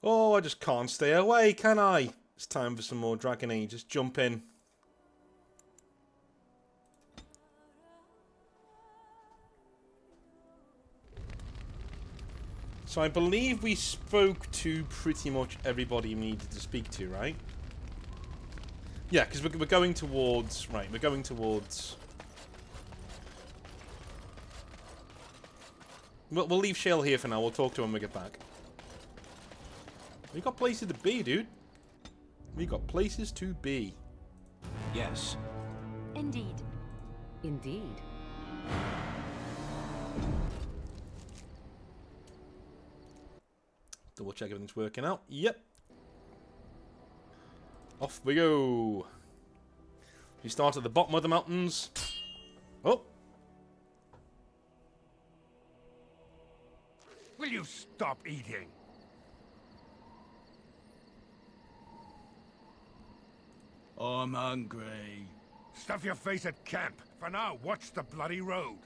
Oh, I just can't stay away, can I? It's time for some more Dragon Age. Just jump in. So I believe we spoke to pretty much everybody we needed to speak to, right? Yeah, because we're going towards... Right, we're going towards... We'll leave Shale here for now. We'll talk to him when we get back. We got places to be, dude. We got places to be. Yes. Indeed. Indeed. Double check everything's working out. Yep. Off we go. We start at the bottom of the mountains. Oh. Will you stop eating? I'm hungry. Stuff your face at camp. For now, watch the bloody road.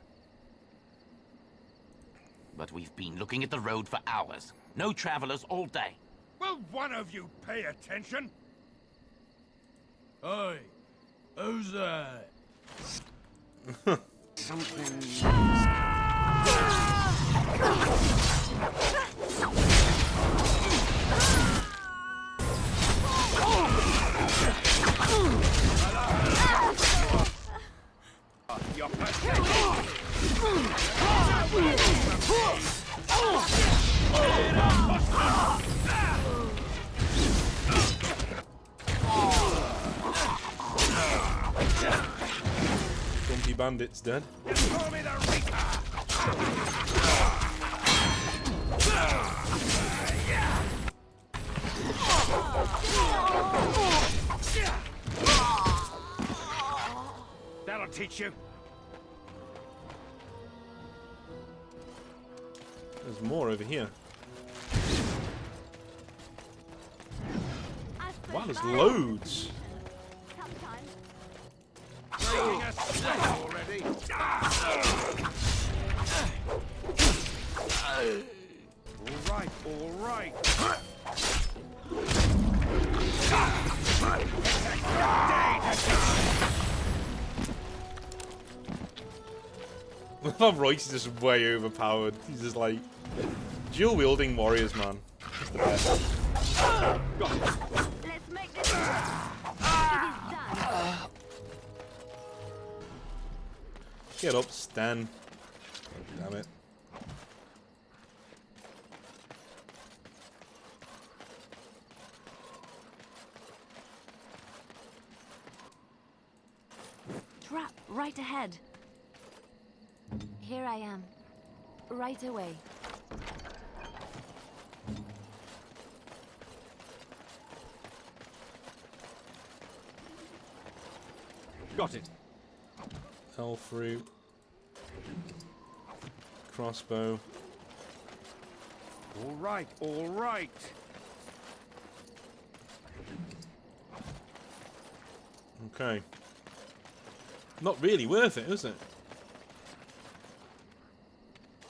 But we've been looking at the road for hours. No travelers all day. Will one of you pay attention? Hey, who's that? You're pathetic. Grumpy Bandit's dead. Call me the Reaper. That'll teach you. There's more over here. Wow, there's loads. Making a sweat already. All right. I love Royce is just way overpowered. He's just like dual wielding warriors, man. That's the best. Let's make this done. Get up, Stan. Damn it. Trap right ahead. Here I am. Right away. Got it. Hell fruit. Crossbow. All right. Okay. Not really worth it, is it?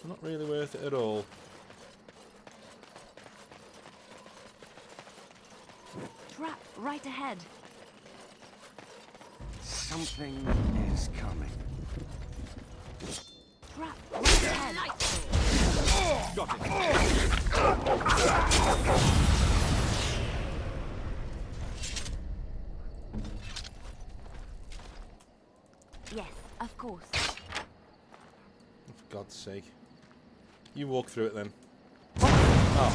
Not really worth it at all. Trap right ahead. Something is coming. Trap right ahead. Got it. Yes, of course. For God's sake. You walk through it then. Oh.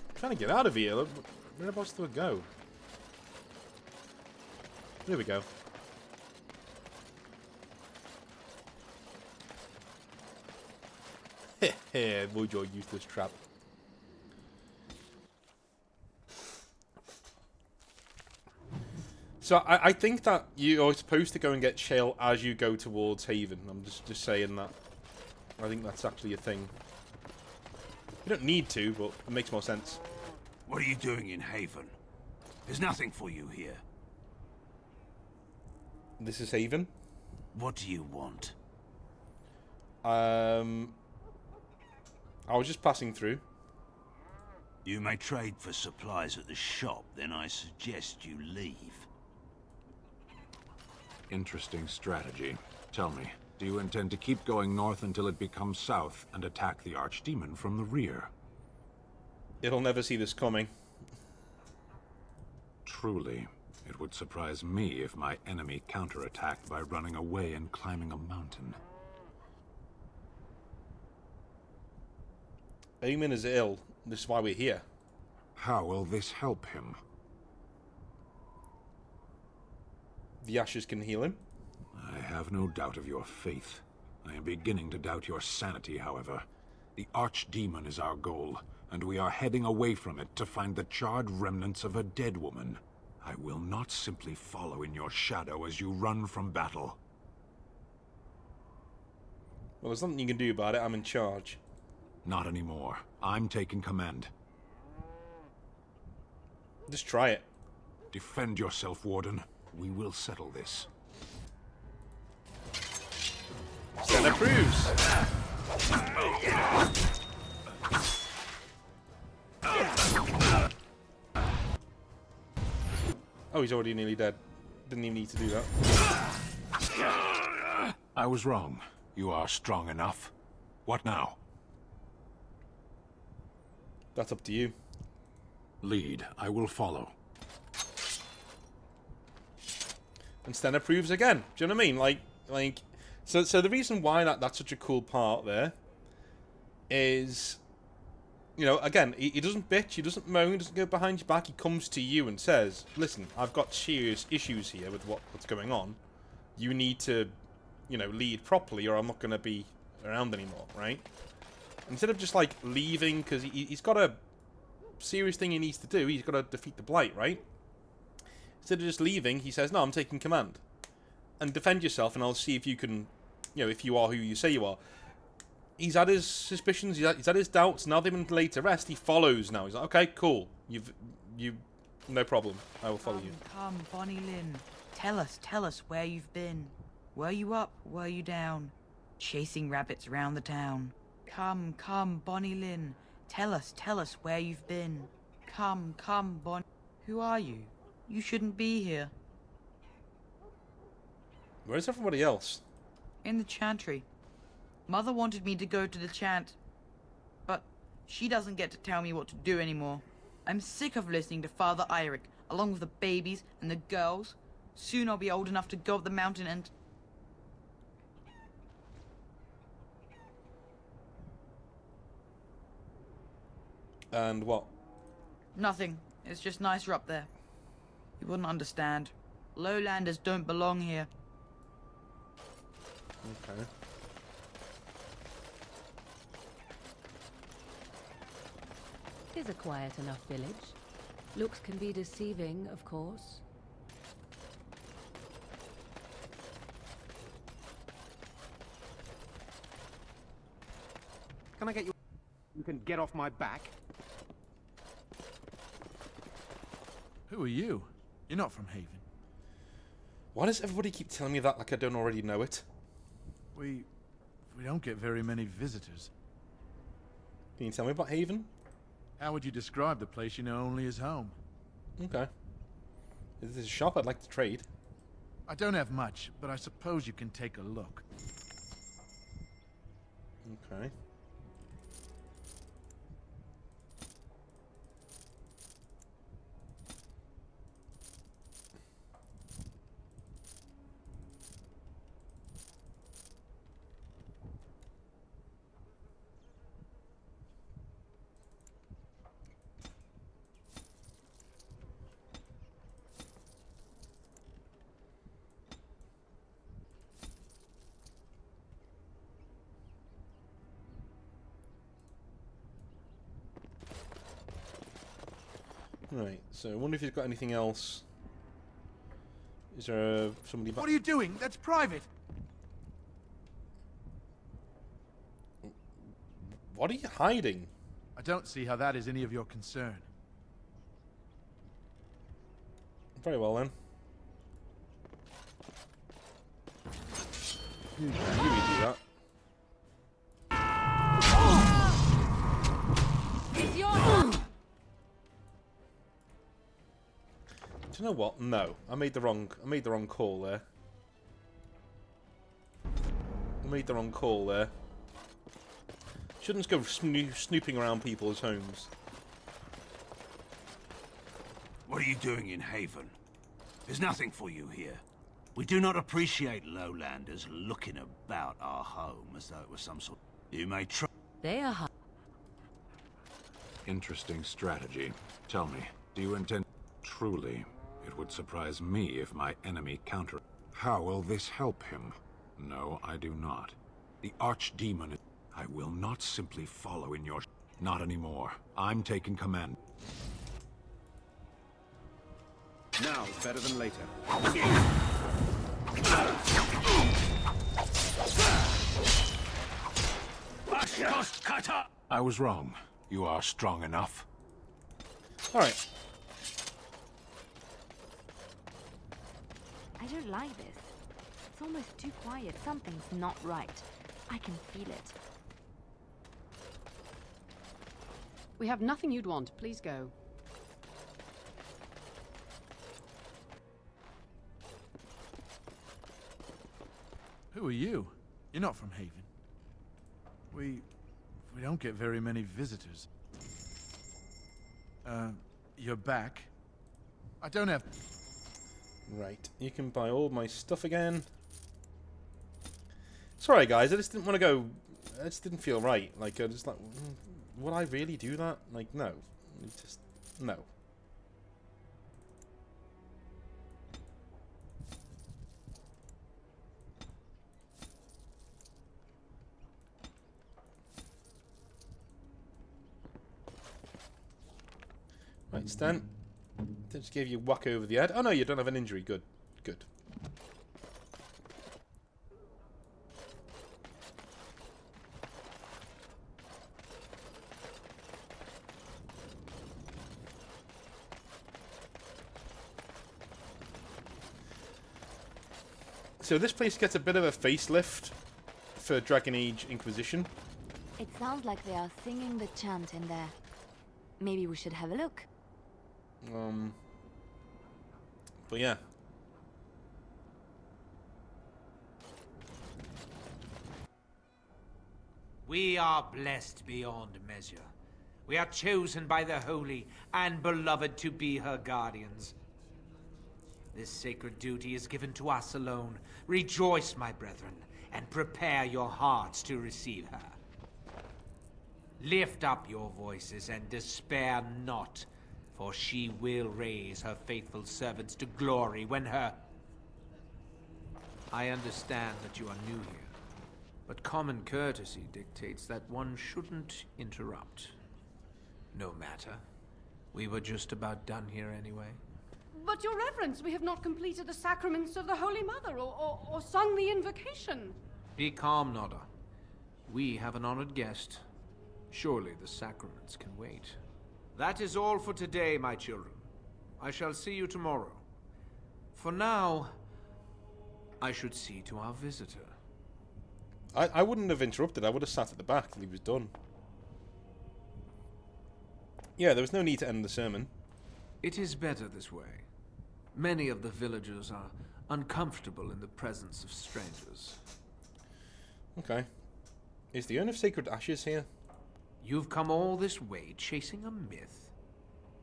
I'm trying to get out of here. Whereabouts do I go? There we go. Heh, avoid your useless trap. So I think that you are supposed to go and get Shale as you go towards Haven. I'm just saying that. I think that's actually a thing. You don't need to, but it makes more sense. What are you doing in Haven? There's nothing for you here. This is Haven. What do you want? I was just passing through. You may trade for supplies at the shop, then I suggest you leave. Interesting strategy. Tell me, do you intend to keep going north until it becomes south and attack the Archdemon from the rear? It'll never see this coming. Truly, it would surprise me if my enemy counterattacked by running away and climbing a mountain. Eamon is ill. This is why we're here. How will this help him? The ashes can heal him. I have no doubt of your faith. I am beginning to doubt your sanity, however. The Archdemon is our goal, and we are heading away from it to find the charred remnants of a dead woman. I will not simply follow in your shadow as you run from battle. Well, there's nothing you can do about it. I'm in charge. Not anymore. I'm taking command. Just try it. Defend yourself, Warden. We will settle this. Sten approves. Oh, he's already nearly dead. Didn't even need to do that. I was wrong. You are strong enough. What now? That's up to you. Lead. I will follow. And Sten approves again. Do you know what I mean? Like, so the reason why that's such a cool part there is, you know, again, he doesn't bitch, he doesn't moan, he doesn't go behind your back. He comes to you and says, "Listen, I've got serious issues here with what's going on. You need to, you know, lead properly, or I'm not going to be around anymore, right?" Instead of just like leaving because he's got a serious thing he needs to do. He's got to defeat the Blight, right? Instead of just leaving, he says, "No, I'm taking command. And defend yourself, and I'll see if you can, you know, if you are who you say you are." He's had his suspicions, he's had his doubts. Now they've been laid to rest. He follows now. He's like, "Okay, cool. No problem. I will follow you." Come, Bonnie Lynn. Tell us where you've been. Were you up? Were you down? Chasing rabbits round the town. Come, Bonnie Lynn. Tell us where you've been. Come, Bonnie. Who are you? You shouldn't be here. Where's everybody else? In the chantry. Mother wanted me to go to the chant, but she doesn't get to tell me what to do anymore. I'm sick of listening to Father Eirik, along with the babies and the girls. Soon I'll be old enough to go up the mountain and... And what? Nothing. It's just nicer up there. You wouldn't understand. Lowlanders don't belong here. Okay. Is a quiet enough village. Looks can be deceiving, of course. Can I get you? You can get off my back. Who are you? You're not from Haven. Why does everybody keep telling me that like I don't already know it? We don't get very many visitors. Can you tell me about Haven? How would you describe the place you know only as home? Okay. Is this a shop? I'd like to trade. I don't have much, but I suppose you can take a look. Okay. Right, so I wonder if he's got anything else. Is there somebody back? What are you doing? That's private. What are you hiding? I don't see how that is any of your concern. Very well then. You do that. you know what? No, I made the wrong call there. I made the wrong call there. Shouldn't go snooping around people's homes. What are you doing in Haven? There's nothing for you here. We do not appreciate lowlanders looking about our home as though it was some sort. You may try. They are Interesting strategy. Tell me, do you intend... Truly, it would surprise me if my enemy counter... How will this help him? No, I do not. The Archdemon... I will not simply follow in your... Not anymore. I'm taking command. Now is better than later. I was wrong. You are strong enough. Alright. I don't like this. It's almost too quiet. Something's not right. I can feel it. We have nothing you'd want. Please go. Who are you? You're not from Haven. We don't get very many visitors. You're back. I don't have... Right, you can buy all my stuff again. Sorry guys, I just didn't want to go... I just didn't feel right. Like, I just like... Would I really do that? Like, no. Just... No. Right, Stan. Just gave you a whack over the head. Oh no, you don't have an injury. Good. Good. So this place gets a bit of a facelift for Dragon Age Inquisition. It sounds like they are singing the chant in there. Maybe we should have a look. But yeah. We are blessed beyond measure. We are chosen by the holy and beloved to be her guardians. This sacred duty is given to us alone. Rejoice, my brethren, and prepare your hearts to receive her. Lift up your voices and despair not, for she will raise her faithful servants to glory when her... I understand that you are new here, but common courtesy dictates that one shouldn't interrupt. No matter. We were just about done here anyway. But your reverence, we have not completed the sacraments of the Holy Mother or sung the invocation. Be calm, Nodda. We have an honored guest. Surely the sacraments can wait. That is all for today, my children. I shall see you tomorrow. For now, I should see to our visitor. I wouldn't have interrupted. I would have sat at the back till he was done. Yeah, there was no need to end the sermon. It is better this way. Many of the villagers are uncomfortable in the presence of strangers. Okay. Is the Urn of Sacred Ashes here? You've come all this way chasing a myth.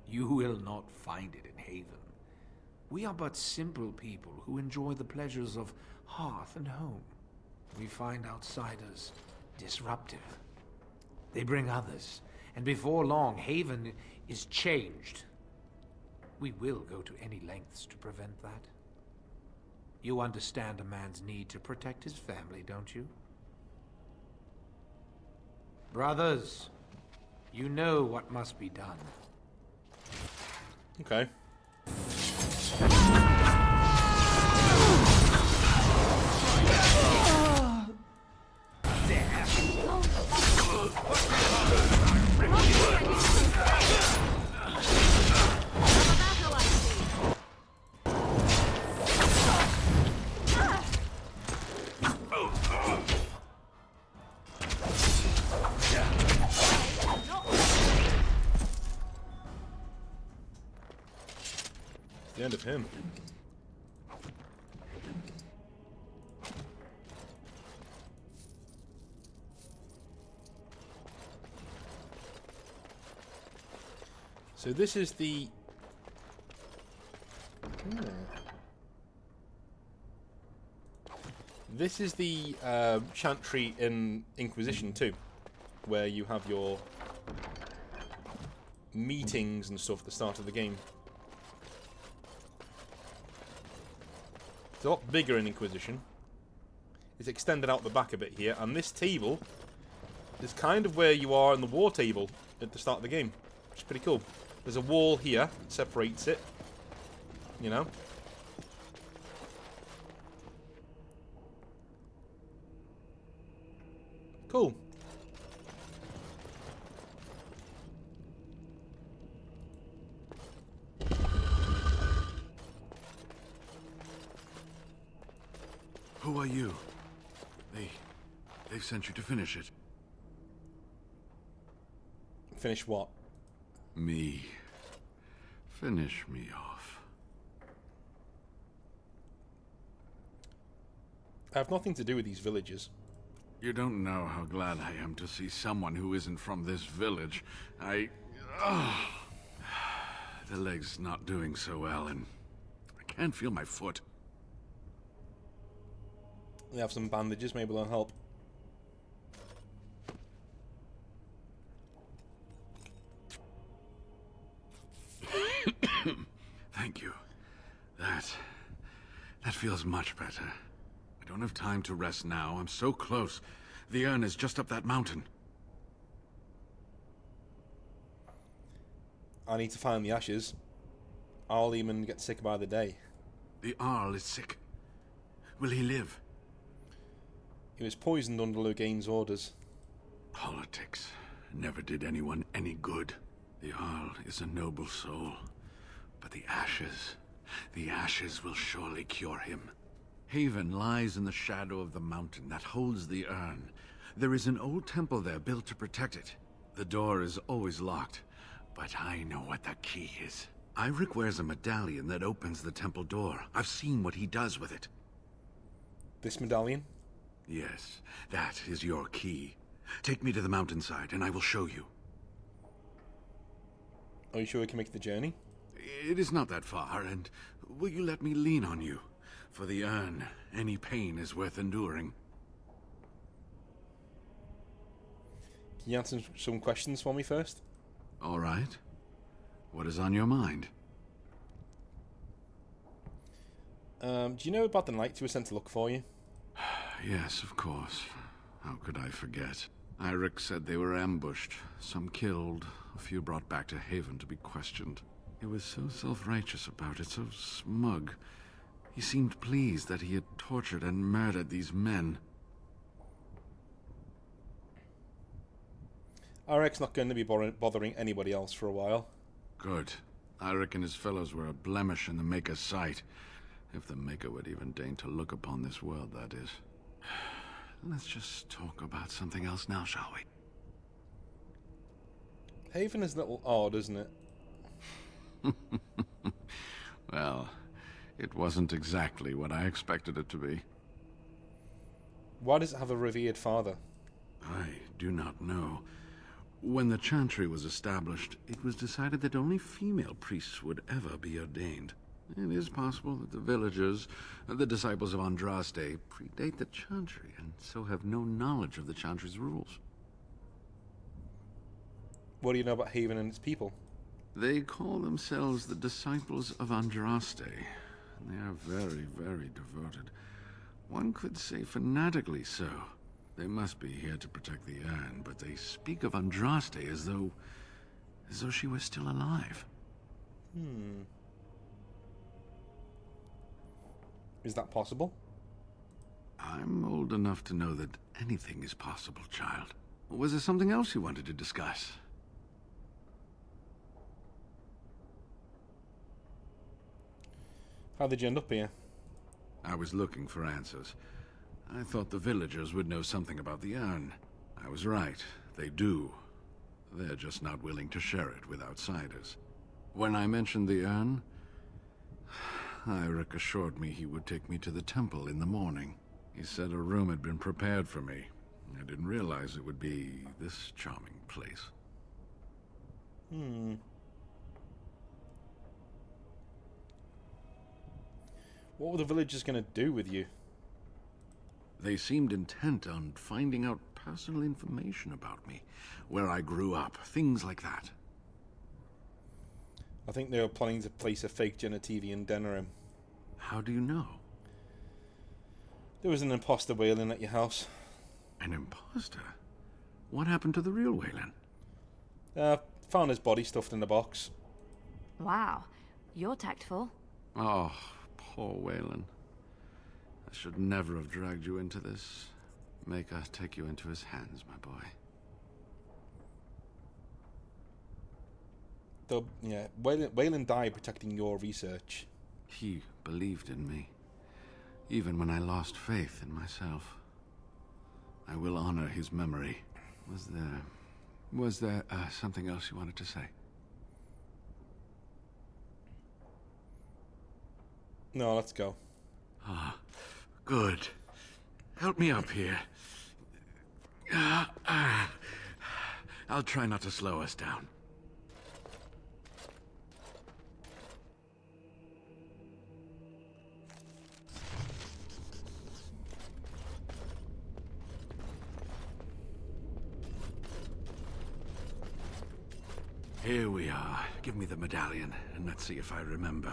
You will not find it in Haven. We are but simple people who enjoy the pleasures of hearth and home. We find outsiders disruptive. They bring others, and before long, Haven is changed. We will go to any lengths to prevent that. You understand a man's need to protect his family, don't you? Brothers, you know what must be done. Okay. the end of him. So this is the... This is the chantry in Inquisition 2, where you have your meetings and stuff at the start of the game. It's a lot bigger in Inquisition. It's extended out the back a bit here, and this table is kind of where you are in the war table at the start of the game, which is pretty cool. There's a wall here that separates it, you know. Cool. Who are you? They've sent you to finish it. Finish what? Me. Finish me off. I have nothing to do with these villages. You don't know how glad I am to see someone who isn't from this village. The leg's not doing so well, and I can't feel my foot. We have some bandages, maybe they'll help. Thank you. That feels much better. I don't have time to rest now. I'm so close. The urn is just up that mountain. I need to find the ashes. I'll even get sick by the day. The Arl is sick. Will he live? He was poisoned under Loghain's orders. Politics never did anyone any good. The Arl is a noble soul. But the ashes will surely cure him. Haven lies in the shadow of the mountain that holds the urn. There is an old temple there built to protect it. The door is always locked, but I know what the key is. Iric wears a medallion that opens the temple door. I've seen what he does with it. This medallion? Yes, that is your key. Take me to the mountainside and I will show you. Are you sure we can make the journey? It is not that far, and will you let me lean on you? For the urn, any pain is worth enduring. Can you answer some questions for me first? All right. What is on your mind? Do you know about the knights who were sent to look for you? Yes, of course. How could I forget? Iric said they were ambushed, some killed, a few brought back to Haven to be questioned. He was so self-righteous about it, so smug. He seemed pleased that he had tortured and murdered these men. Iric's not going to be bothering anybody else for a while. Good. Iric and his fellows were a blemish in the Maker's sight. If the Maker would even deign to look upon this world, that is. Let's just talk about something else now, shall we? Haven is a little odd, isn't it? Well, it wasn't exactly what I expected it to be. Why does it have a revered father? I do not know. When the Chantry was established, it was decided that only female priests would ever be ordained. It is possible that the villagers, the disciples of Andraste, predate the Chantry and so have no knowledge of the Chantry's rules. What do you know about Haven and its people? They call themselves the disciples of Andraste. They are very, very devoted. One could say fanatically so. They must be here to protect the urn, but they speak of Andraste as though she was still alive. Is that possible? I'm old enough to know that anything is possible, child. Was there something else you wanted to discuss? How did you end up here? I was looking for answers. I thought the villagers would know something about the urn. I was right. They do. They're just not willing to share it with outsiders. When I mentioned the urn, Eirik assured me he would take me to the temple in the morning. He said a room had been prepared for me. I didn't realize it would be this charming place. What were the villagers going to do with you? They seemed intent on finding out personal information about me, where I grew up, things like that. I think they were planning to place a fake Genetivian Denerim. How do you know? There was an imposter Wailing at your house. An imposter? What happened to the real Wailing? Found his body stuffed in the box. Wow, you're tactful. Oh, poor Wailing. I should never have dragged you into this. Make us take you into his hands, my boy. Wayland died protecting your research. He believed in me, even when I lost faith in myself. I will honor his memory. Was there something else you wanted to say? No, let's go. Ah, good. Help me up here. I'll try not to slow us down. Here we are. Give me the medallion, and let's see if I remember.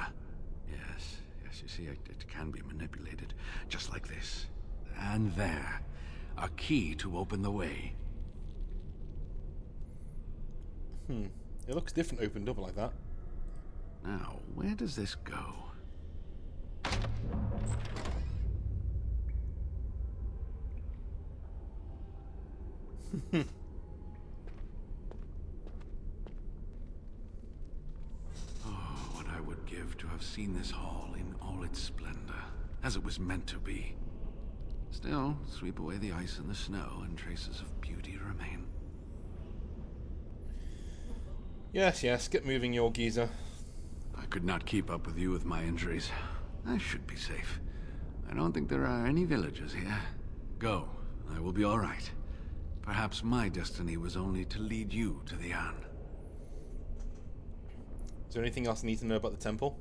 Yes, you see, it can be manipulated, just like this. And there. A key to open the way. It looks different opened up like that. Now, where does this go? What I would give to have seen this hall in all its splendor, as it was meant to be. Still, sweep away the ice and the snow, and traces of beauty remain. Yes, get moving, your geezer. I could not keep up with you with my injuries. I should be safe. I don't think there are any villagers here. Go. I will be all right. Perhaps my destiny was only to lead you to the Anne. Is there anything else I need to know about the temple?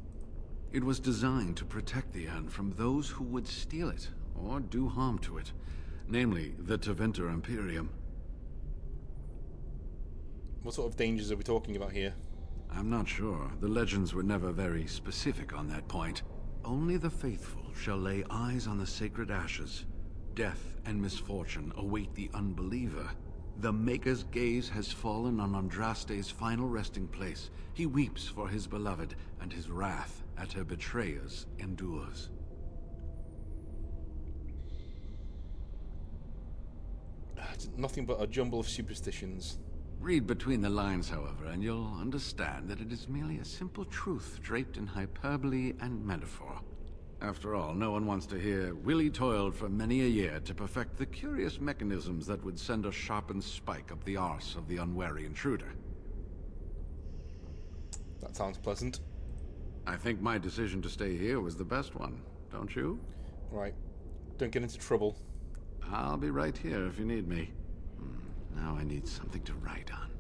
It was designed to protect the Anne from those who would steal it or do harm to it. Namely, the Tevinter Imperium. What sort of dangers are we talking about here? I'm not sure. The legends were never very specific on that point. Only the faithful shall lay eyes on the sacred ashes. Death and misfortune await the unbeliever. The Maker's gaze has fallen on Andraste's final resting place. He weeps for his beloved, and his wrath at her betrayers endures. It's nothing but a jumble of superstitions. Read between the lines, however, and you'll understand that it is merely a simple truth draped in hyperbole and metaphor. After all, no one wants to hear Willie toiled for many a year to perfect the curious mechanisms that would send a sharpened spike up the arse of the unwary intruder. That sounds pleasant. I think my decision to stay here was the best one, don't you? Right. Don't get into trouble. I'll be right here if you need me. Now I need something to write on.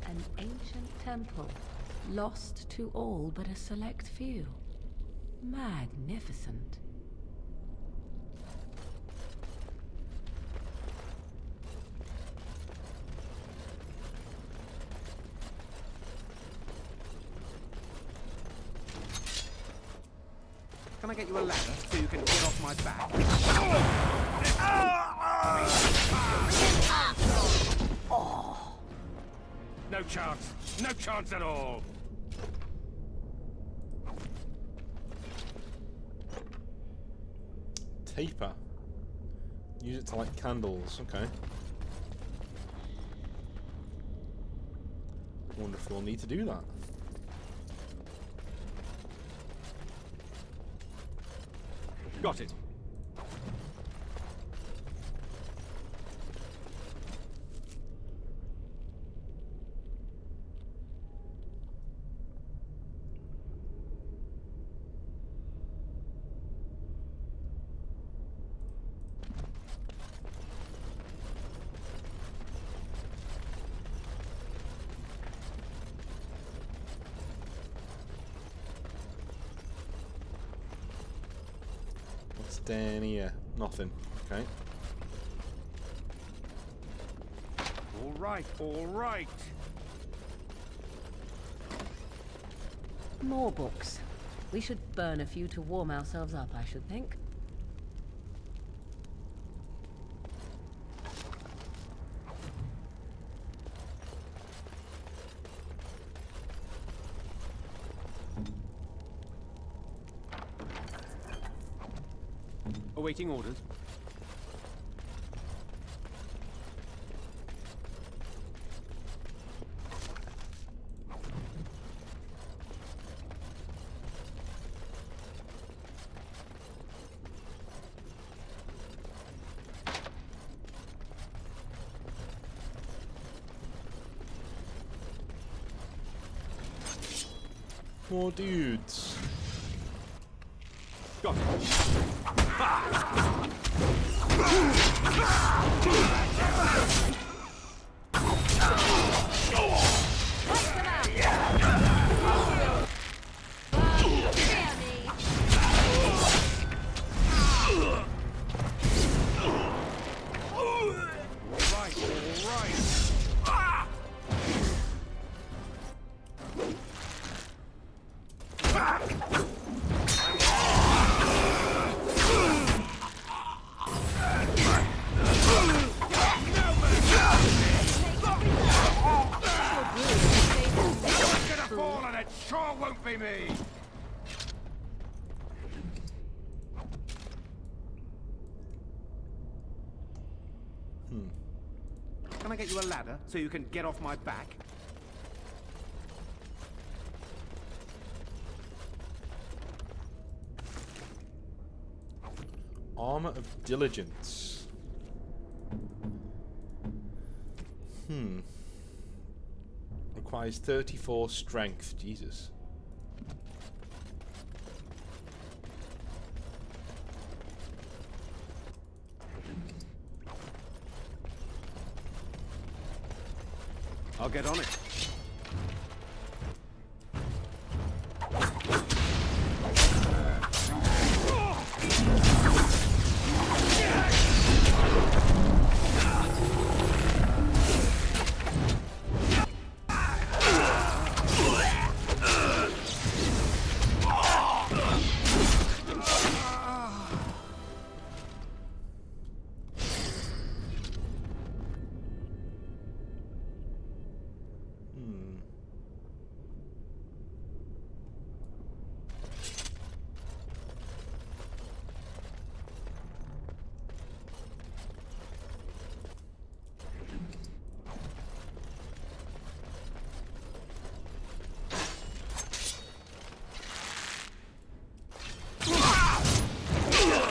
An ancient temple, lost to all but a select few. Magnificent. Can I get you a ladder so you can get off my back? No chance. No chance at all. Taper. Use it to light candles. Okay. Wonder if we'll need to do that. Got it. Down here. Nothing. Okay. All right, all right. More books. We should burn a few to warm ourselves up, I should think. Awaiting orders. More dudes. Got it. Can I get you a ladder so you can get off my back? Armor of Diligence. Requires 34 strength. Jesus. I'll get on it.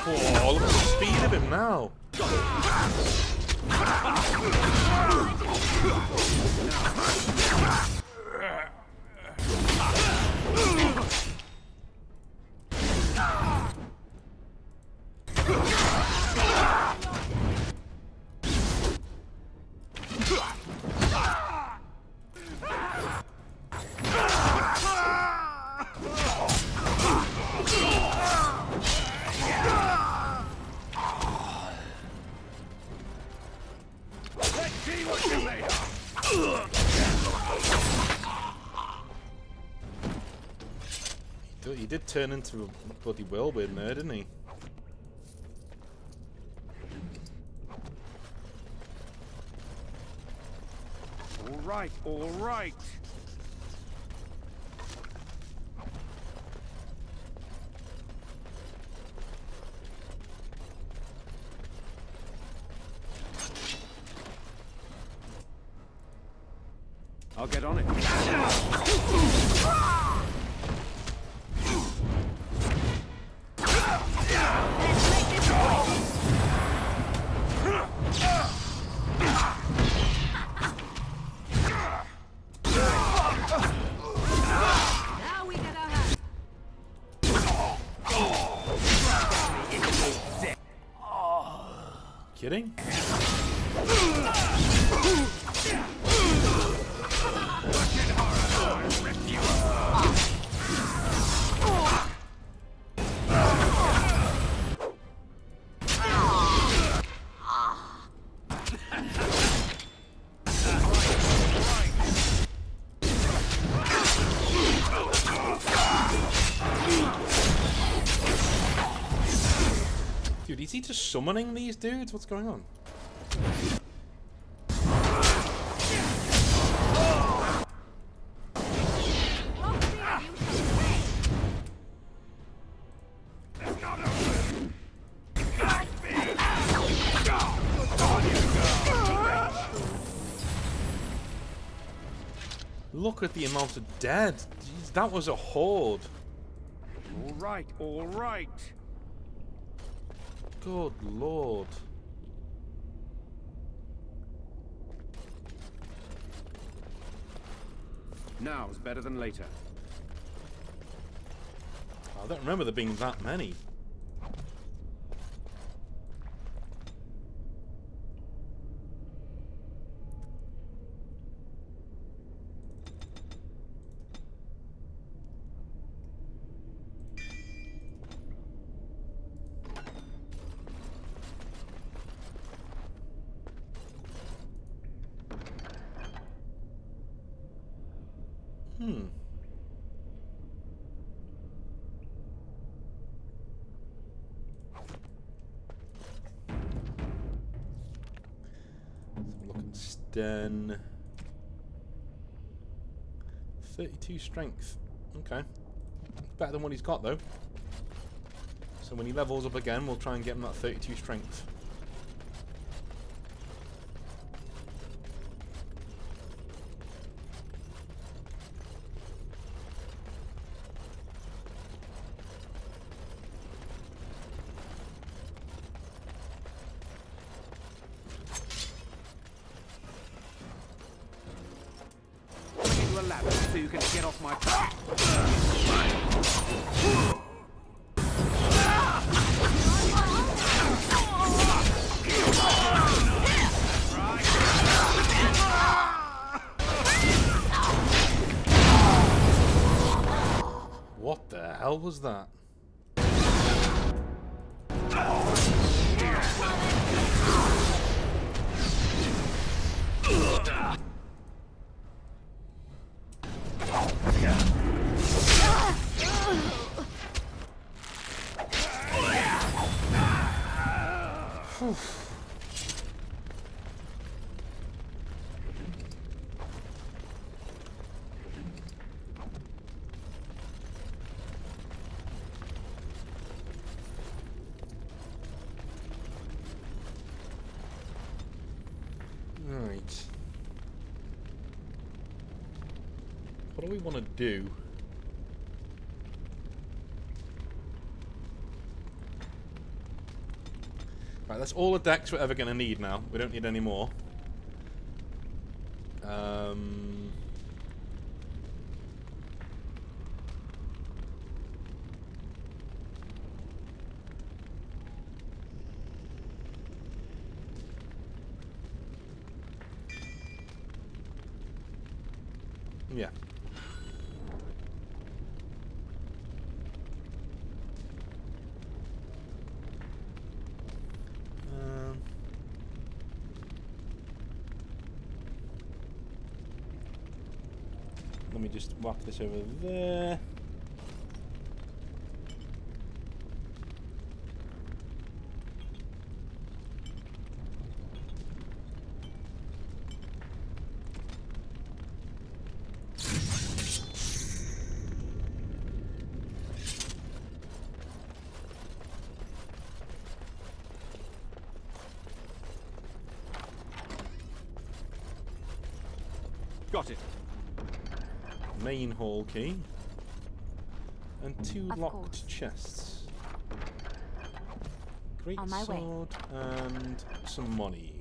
Oh, look at the speed of him now. He did turn into a bloody whirlwind there, didn't he? All right, all right. I'll get on it. Kidding? just summoning these dudes? What's going on? Look at the amount of dead. Jeez, that was a horde. All right, all right. Good lord. Now's better than later. I don't remember there being that many. Look at Sten. 32 strength. Okay. Better than what he's got though. So when he levels up again, we'll try and get him that 32 strength. A ladder so you can get off my back. What the hell was that? Right. What do we want to do? Right, that's all the decks we're ever going to need now. We don't need any more. Yeah. Let me just whack this over there. Got it. Main hall key. And two Of locked course. chests. Great On my way. sword and some money.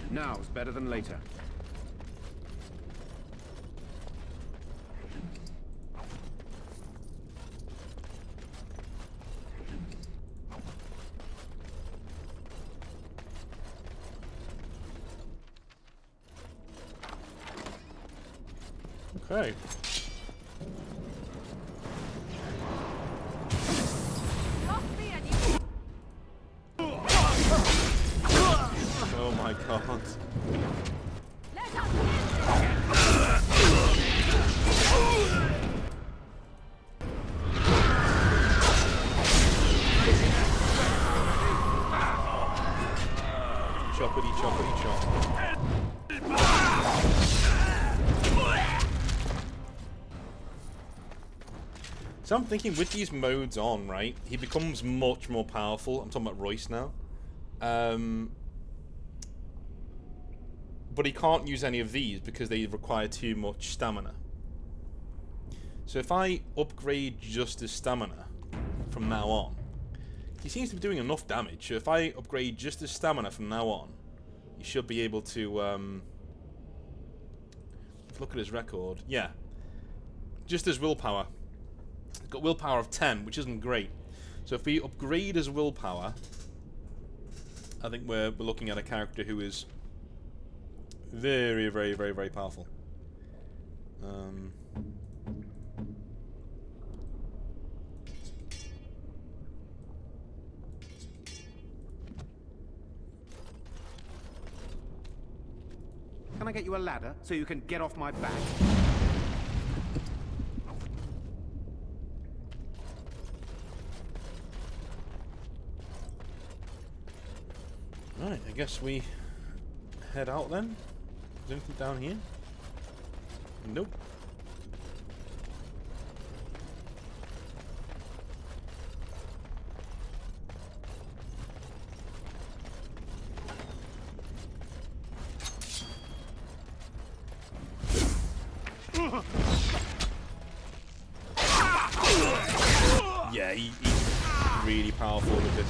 Now's better than later. Okay. Oh my god. So I'm thinking with these modes on, right, he becomes much more powerful. I'm talking about Royce now. But he can't use any of these because they require too much stamina. So if I upgrade just his stamina from now on, he seems to be doing enough damage. So if I upgrade just his stamina from now on, he should be able to, look at his record. Yeah. Just his willpower. He's got willpower of 10, which isn't great. So if we upgrade his willpower, I think we're looking at a character who is very, very, very, very powerful. Can I get you a ladder so you can get off my back? Right, I guess we head out then. Is there anything down here? Nope. Yeah, he's really powerful with this.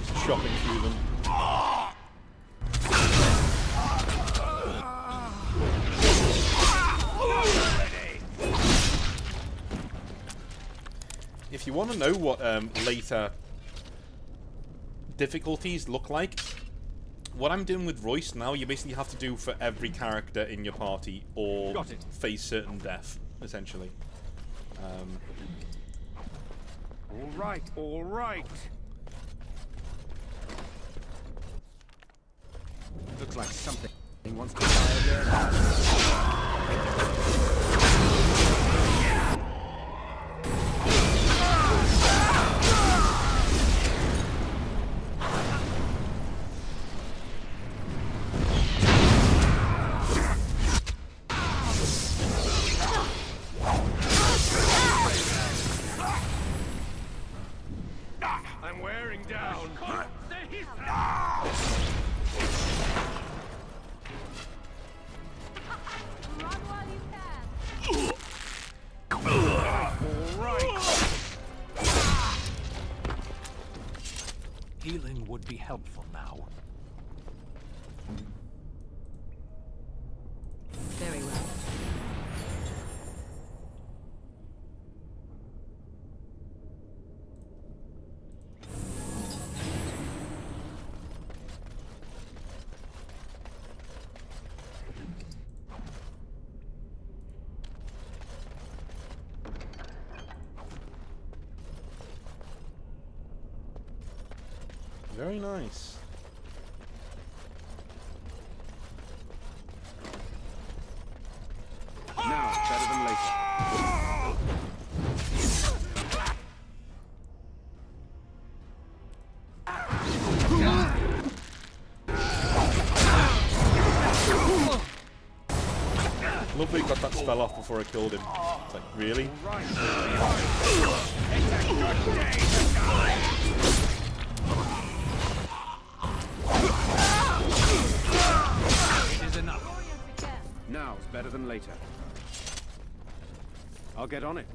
Just chopping through them. If you want to know what later difficulties look like, what I'm doing with Royce now, you basically have to do for every character in your party or face certain death, essentially. All right, all right. Looks like something wants to fire there. I'm wearing down. Healing would be helpful now. Very well. Very nice. Now, better than later. Love that he got that spell off before I killed him. It's like, really? It is enough. Now's better than later. I'll get on it.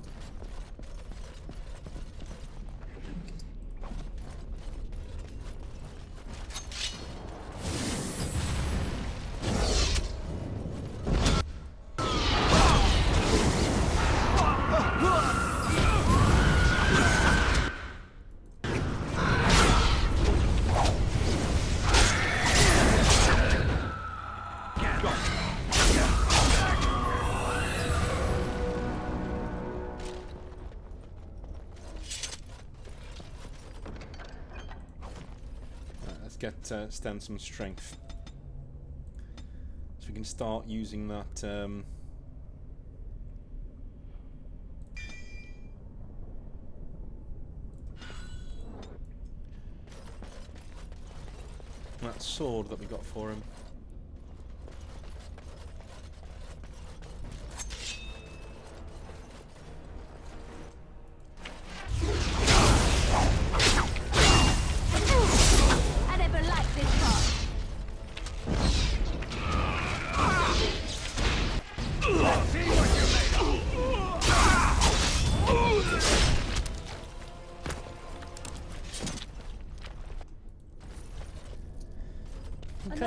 Get Stan some strength, so we can start using that. That sword that we got for him.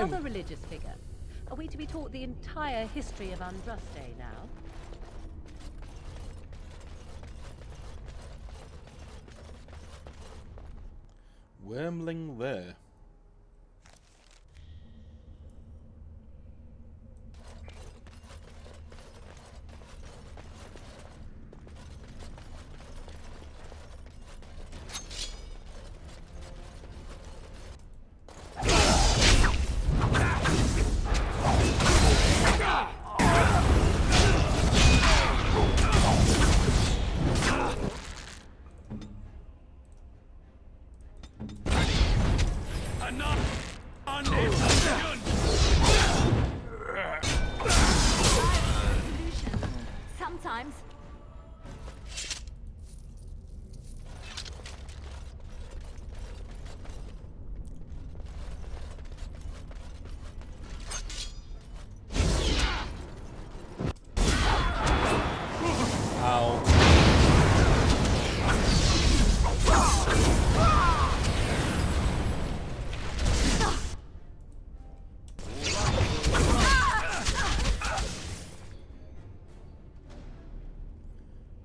Another religious figure. Are we to be taught the entire history of Andraste now? Wormling there. Sometimes.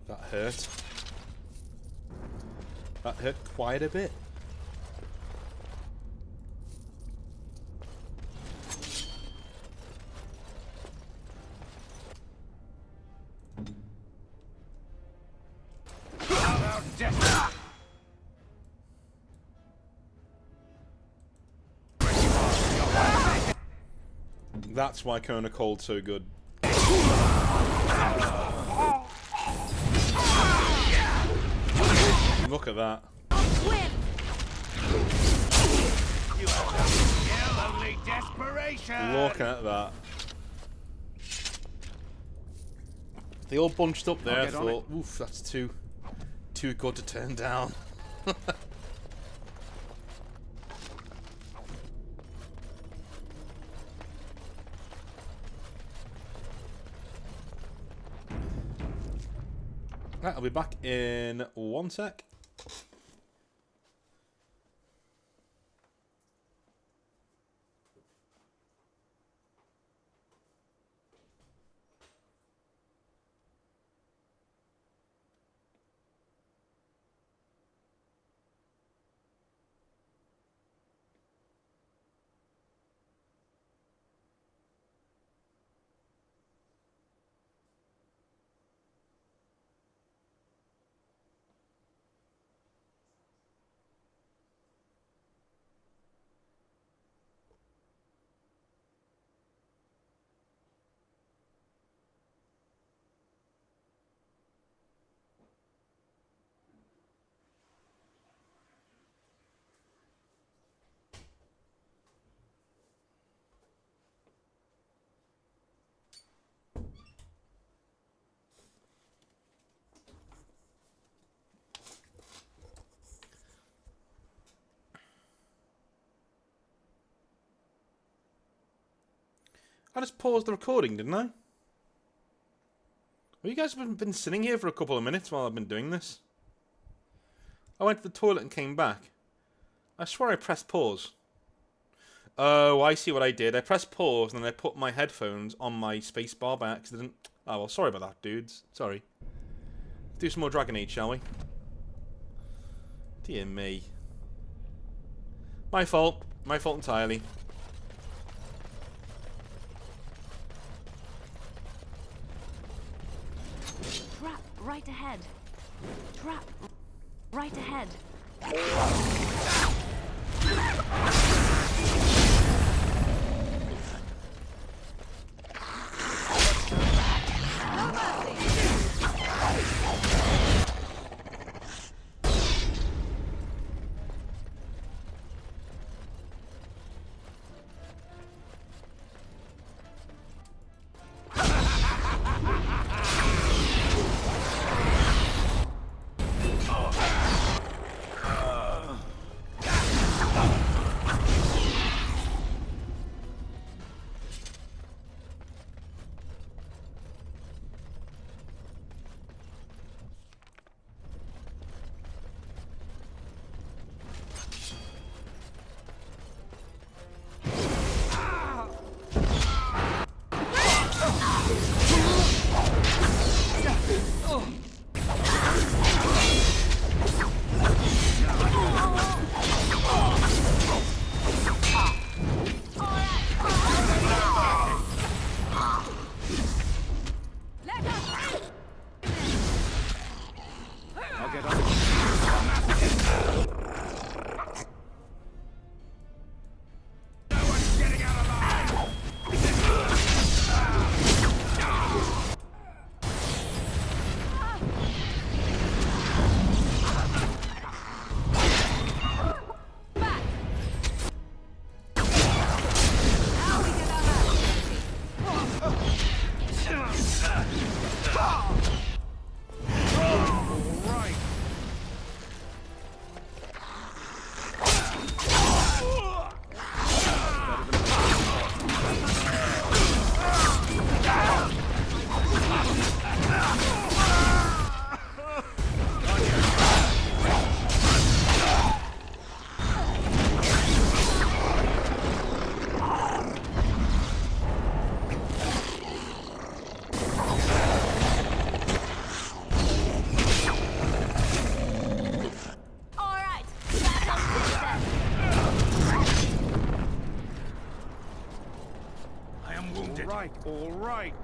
That hurt. That hurt quite a bit. That's why Kona Cold's so good. Look at that. Look at that. They all bunched up there. I thought, oof, that's too good to turn down. Right, I'll be back in 1 sec. I just paused the recording, didn't I? Well, you guys have been sitting here for a couple of minutes while I've been doing this. I went to the toilet and came back. I swear I pressed pause. Oh, I see what I did. I pressed pause and then I put my headphones on my spacebar by accident. Oh, well, sorry about that, dudes. Sorry. Let's do some more Dragon Age, shall we? Dear me. My fault. My fault entirely. Trap right ahead. Trap right ahead. right, all right.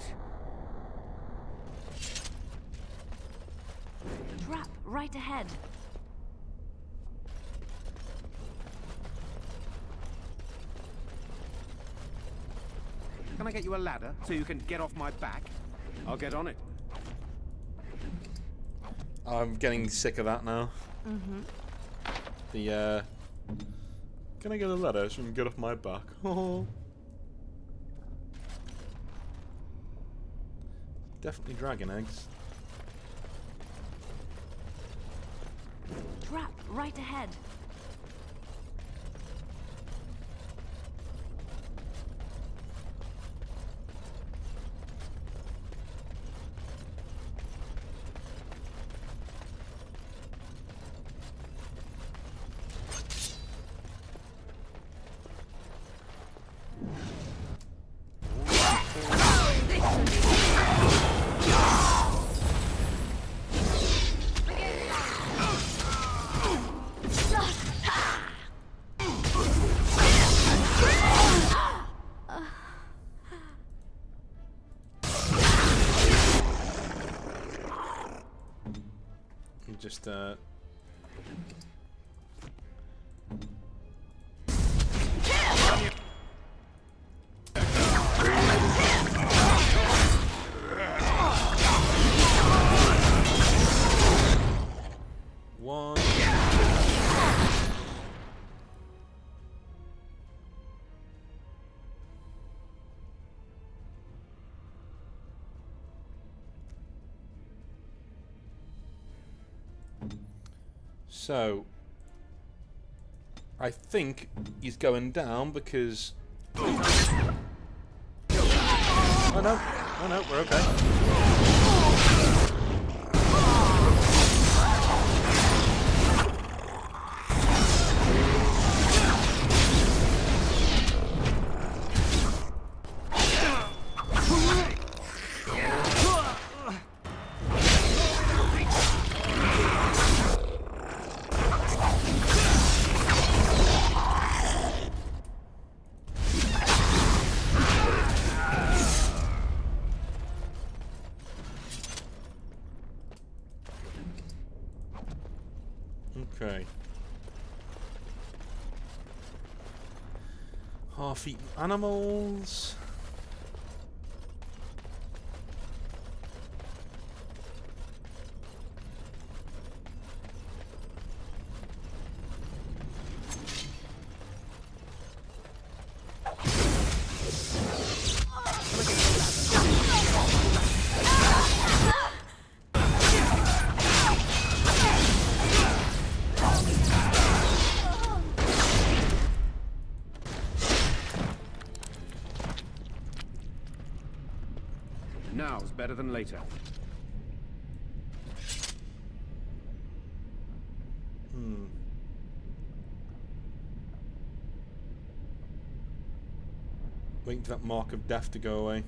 Trap right ahead. Can I get you a ladder so you can get off my back? I'll get on it. I'm getting sick of that now. Mm-hmm. The, Can I get a ladder so you can get off my back? Definitely dragon eggs. Trap right ahead. Just one. So, I think he's going down because... Oh no, oh no, we're okay. Okay. Half-eaten animals. Now's better than later. Waiting for that mark of death to go away.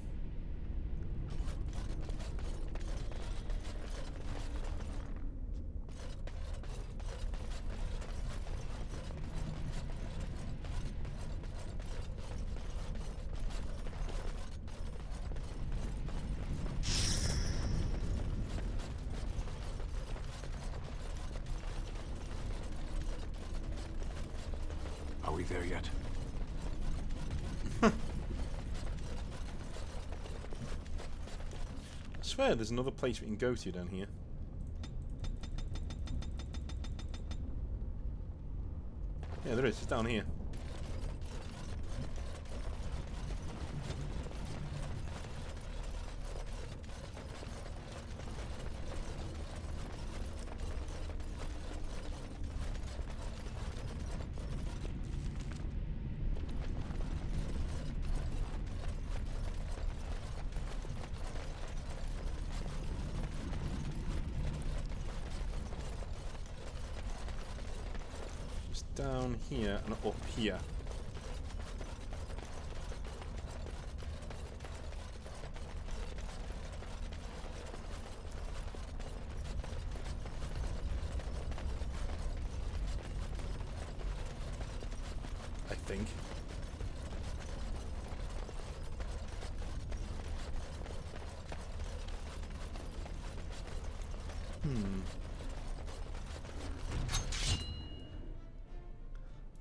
Are we there yet? I swear there's another place we can go to down here. Yeah, there is. It's down here. Down here and up here. I think.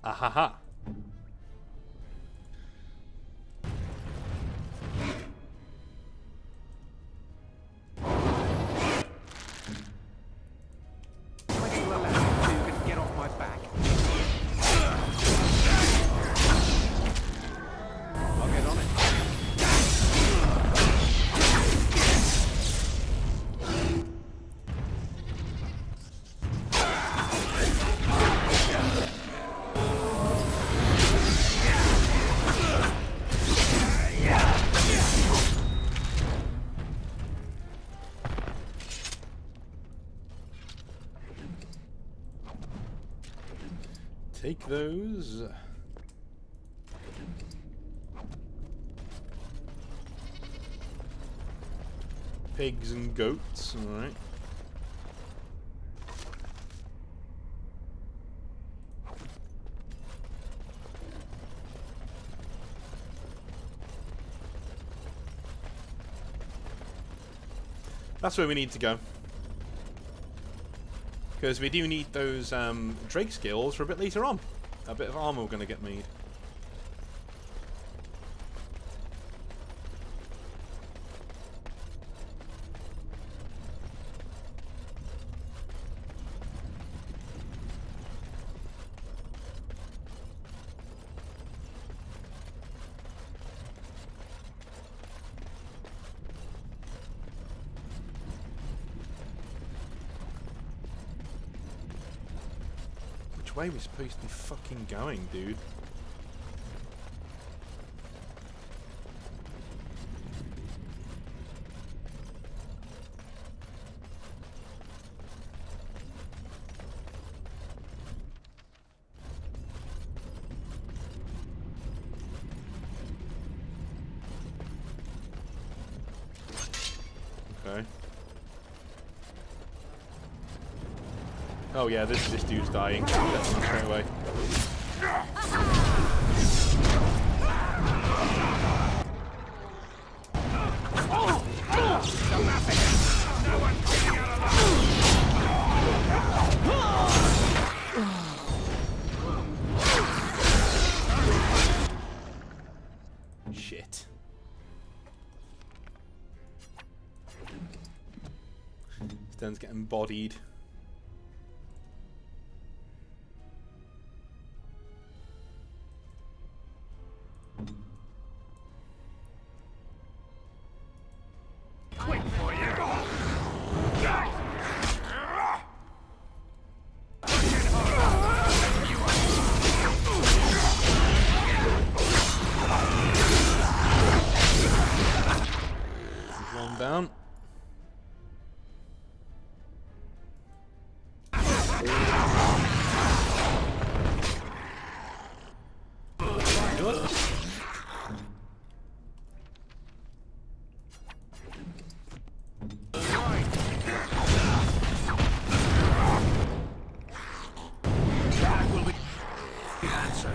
Ahaha. I'll get you a ladder so you can get off my back. I'll get on it. Take those. Pigs and goats, alright. That's where we need to go. Because we do need those Drake skills for a bit later on. A bit of armor we're going to get made. Which way are we supposed to be fucking going, dude? Okay. Oh yeah, this dude's dying. Definitely straight away. Shit. Sten's getting bodied. One down. That will be the answer.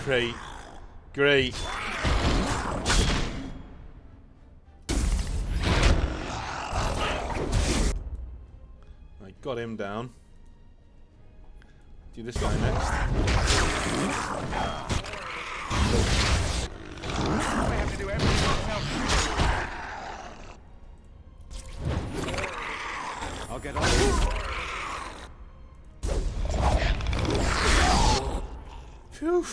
Great. Great. I got him down. Do this guy next. I have to do everything myself. I'll get on it. Phew.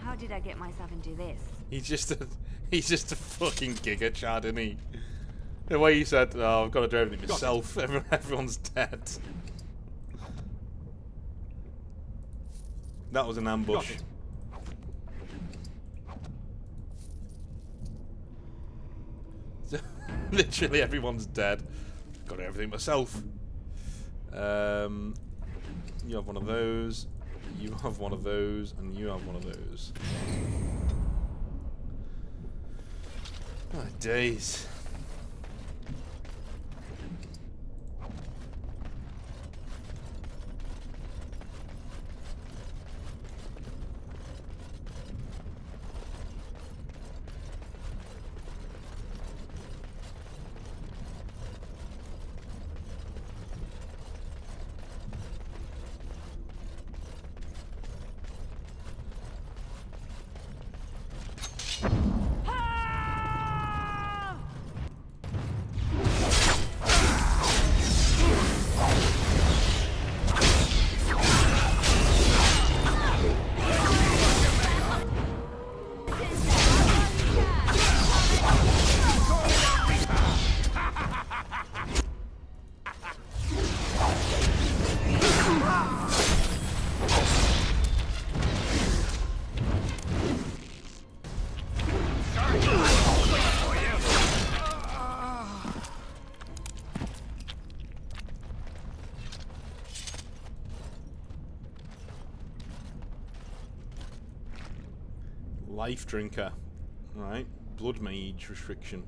How did I get myself into this? He's just a fucking giga chad, isn't he? The way he said, "Oh, I've got to do everything myself." Everyone's dead. That was an ambush. Literally everyone's dead. Got everything myself. You have one of those. You have one of those, and you have one of those. Oh, days. Life drinker. Right. Blood mage restriction.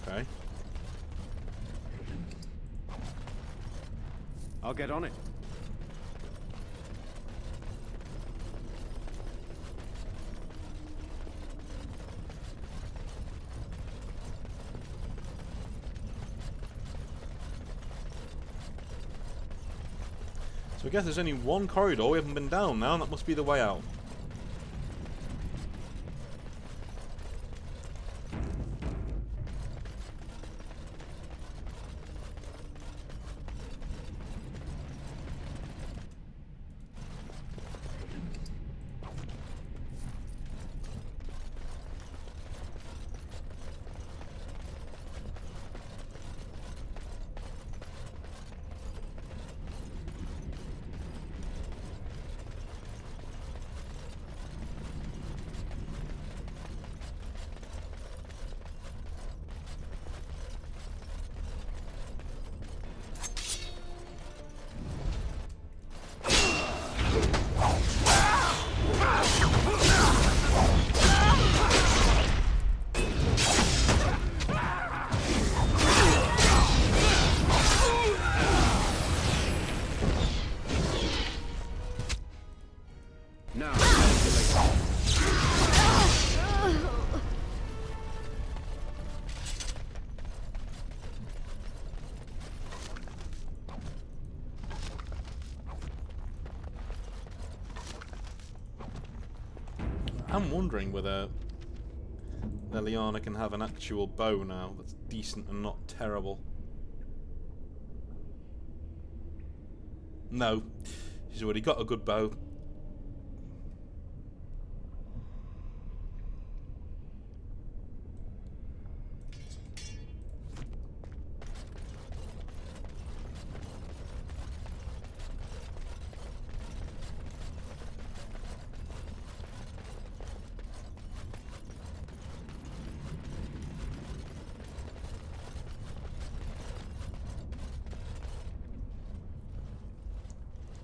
Okay. I'll get on it. So I guess there's only one corridor we haven't been down now, and that must be the way out. I'm wondering whether Leliana can have an actual bow now that's decent and not terrible. No, she's already got a good bow.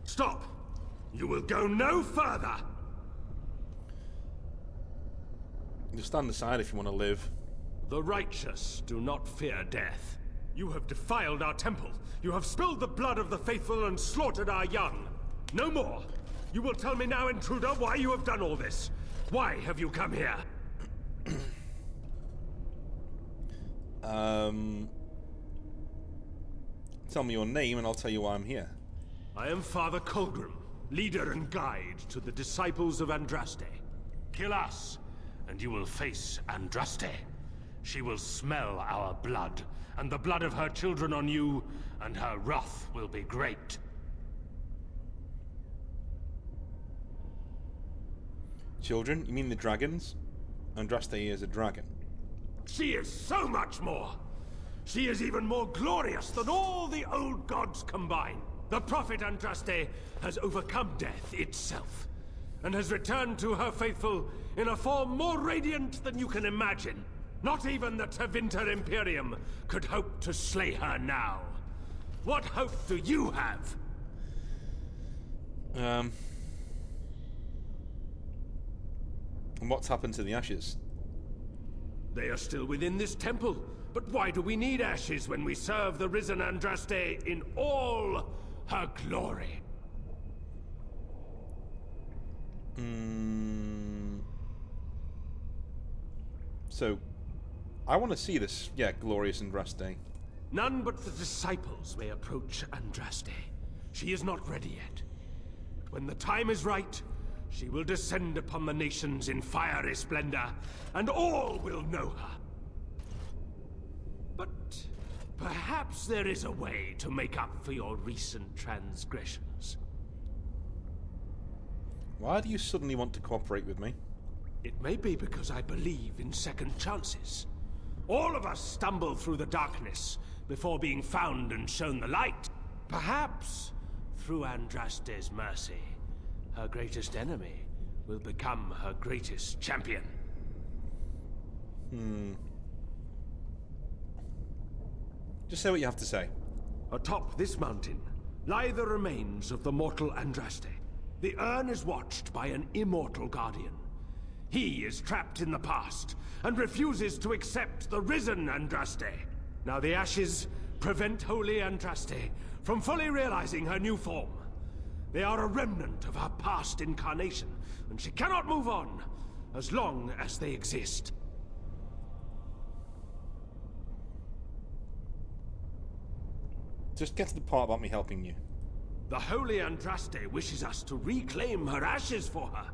Stop! You will go no further! You stand aside if you want to live. The righteous do not fear death. You have defiled our temple. You have spilled the blood of the faithful and slaughtered our young. No more. You will tell me now, intruder, why you have done all this. Why have you come here? Tell me your name and I'll tell you why I'm here. I am Father Colgrim, leader and guide to the disciples of Andraste. Kill us, and you will face Andraste. She will smell our blood, and the blood of her children on you, and her wrath will be great. Children? You mean the dragons? Andraste is a dragon. She is so much more! She is even more glorious than all the old gods combined. The prophet Andraste has overcome death itself, and has returned to her faithful in a form more radiant than you can imagine. Not even the Tevinter Imperium could hope to slay her now. What hope do you have? And what's happened to the ashes? They are still within this temple. But why do we need ashes when we serve the risen Andraste in all her glory? So, I want to see this, glorious Andraste. None but the disciples may approach Andraste. She is not ready yet. But when the time is right, she will descend upon the nations in fiery splendor, and all will know her. But perhaps there is a way to make up for your recent transgressions. Why do you suddenly want to cooperate with me? It may be because I believe in second chances. All of us stumble through the darkness before being found and shown the light. Perhaps, through Andraste's mercy, her greatest enemy will become her greatest champion. Just say what you have to say. Atop this mountain lie the remains of the mortal Andraste. The urn is watched by an immortal guardian. He is trapped in the past and refuses to accept the risen Andraste. Now the ashes prevent Holy Andraste from fully realizing her new form. They are a remnant of her past incarnation, and she cannot move on as long as they exist. Just get to the part about me helping you. The Holy Andraste wishes us to reclaim her ashes for her.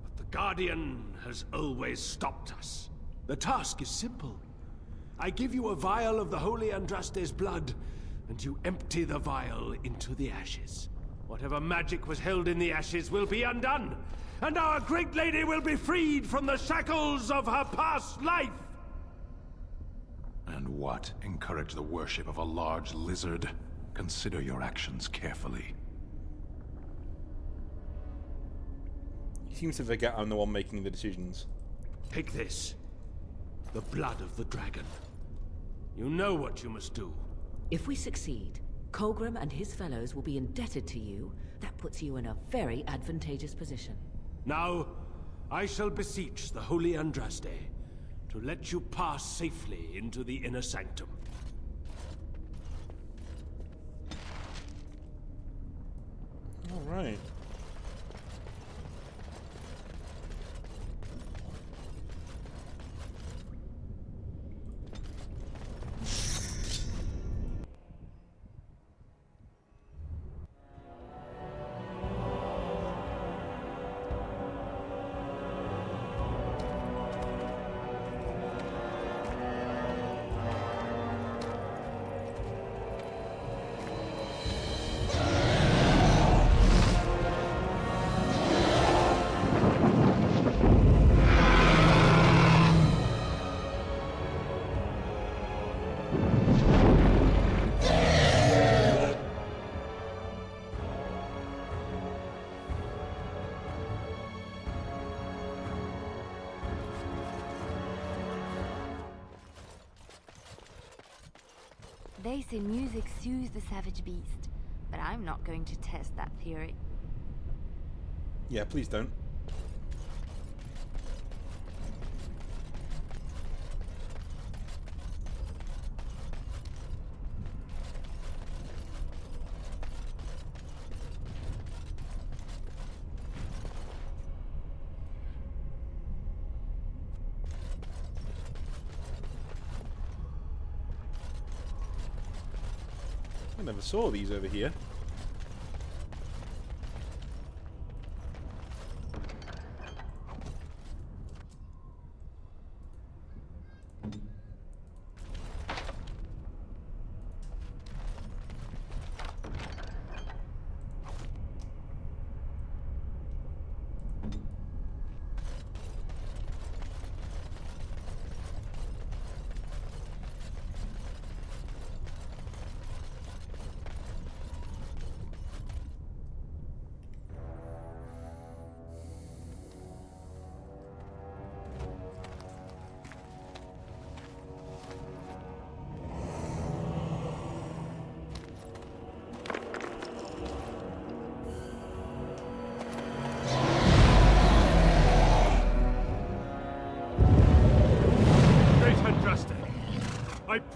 But the Guardian has always stopped us. The task is simple. I give you a vial of the Holy Andraste's blood, and you empty the vial into the ashes. Whatever magic was held in the ashes will be undone, and our great lady will be freed from the shackles of her past life! And what? Encourage the worship of a large lizard? Consider your actions carefully. He seems to forget I'm the one making the decisions. Take this. The blood of the dragon. You know what you must do. If we succeed, Colgrim and his fellows will be indebted to you. That puts you in a very advantageous position. Now, I shall beseech the Holy Andraste to let you pass safely into the inner sanctum. All right. They say music soothes the savage beast, but I'm not going to test that theory. Yeah, please don't. I never saw these over here.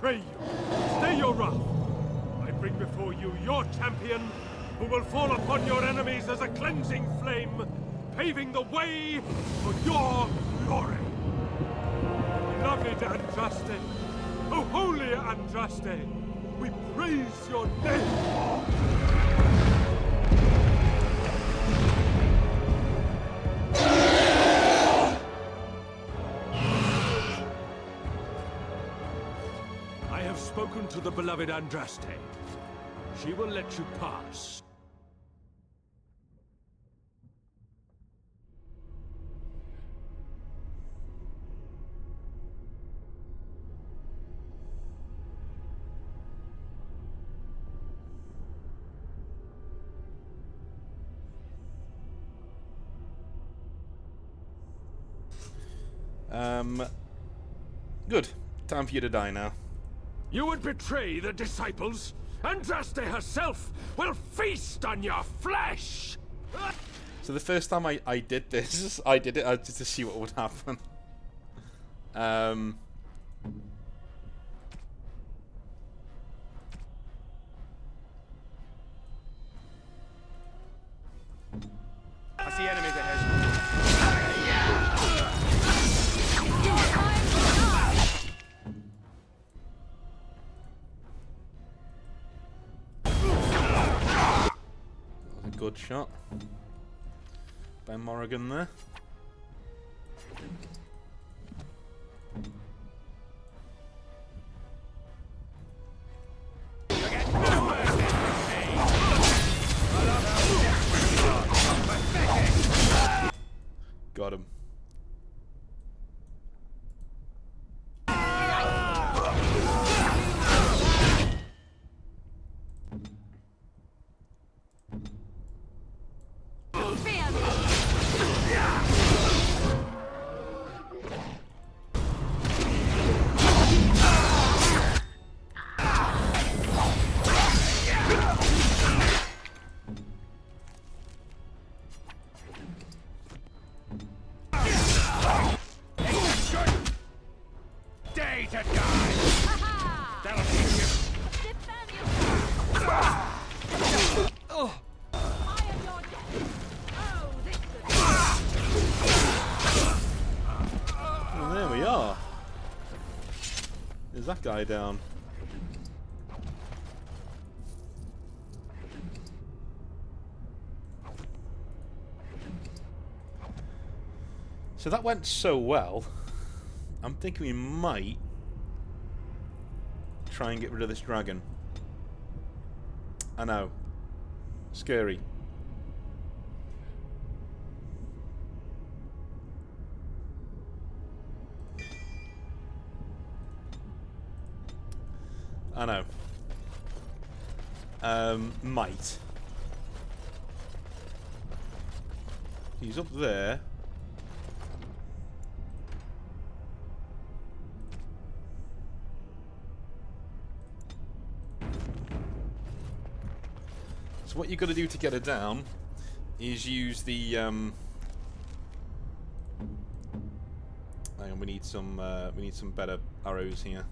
pray you, stay your wrath. I bring before you your champion, who will fall upon your enemies as a cleansing flame, paving the way for your glory. Beloved Andraste, oh holy Andraste, we praise your name. I have spoken to the beloved Andraste. She will let you pass. Good. Time for you to die now. You would betray the disciples? Andraste herself will feast on your flesh! So the first time I did this, I did it just to see what would happen. I see enemies ahead. A good shot by Morrigan there. Got him. Is that guy down? So that went so well. I'm thinking we might try and get rid of this dragon. I know. Scary. I know. Might. He's up there. So what you've got to do to get her down is use the hang on, we need some better arrows here.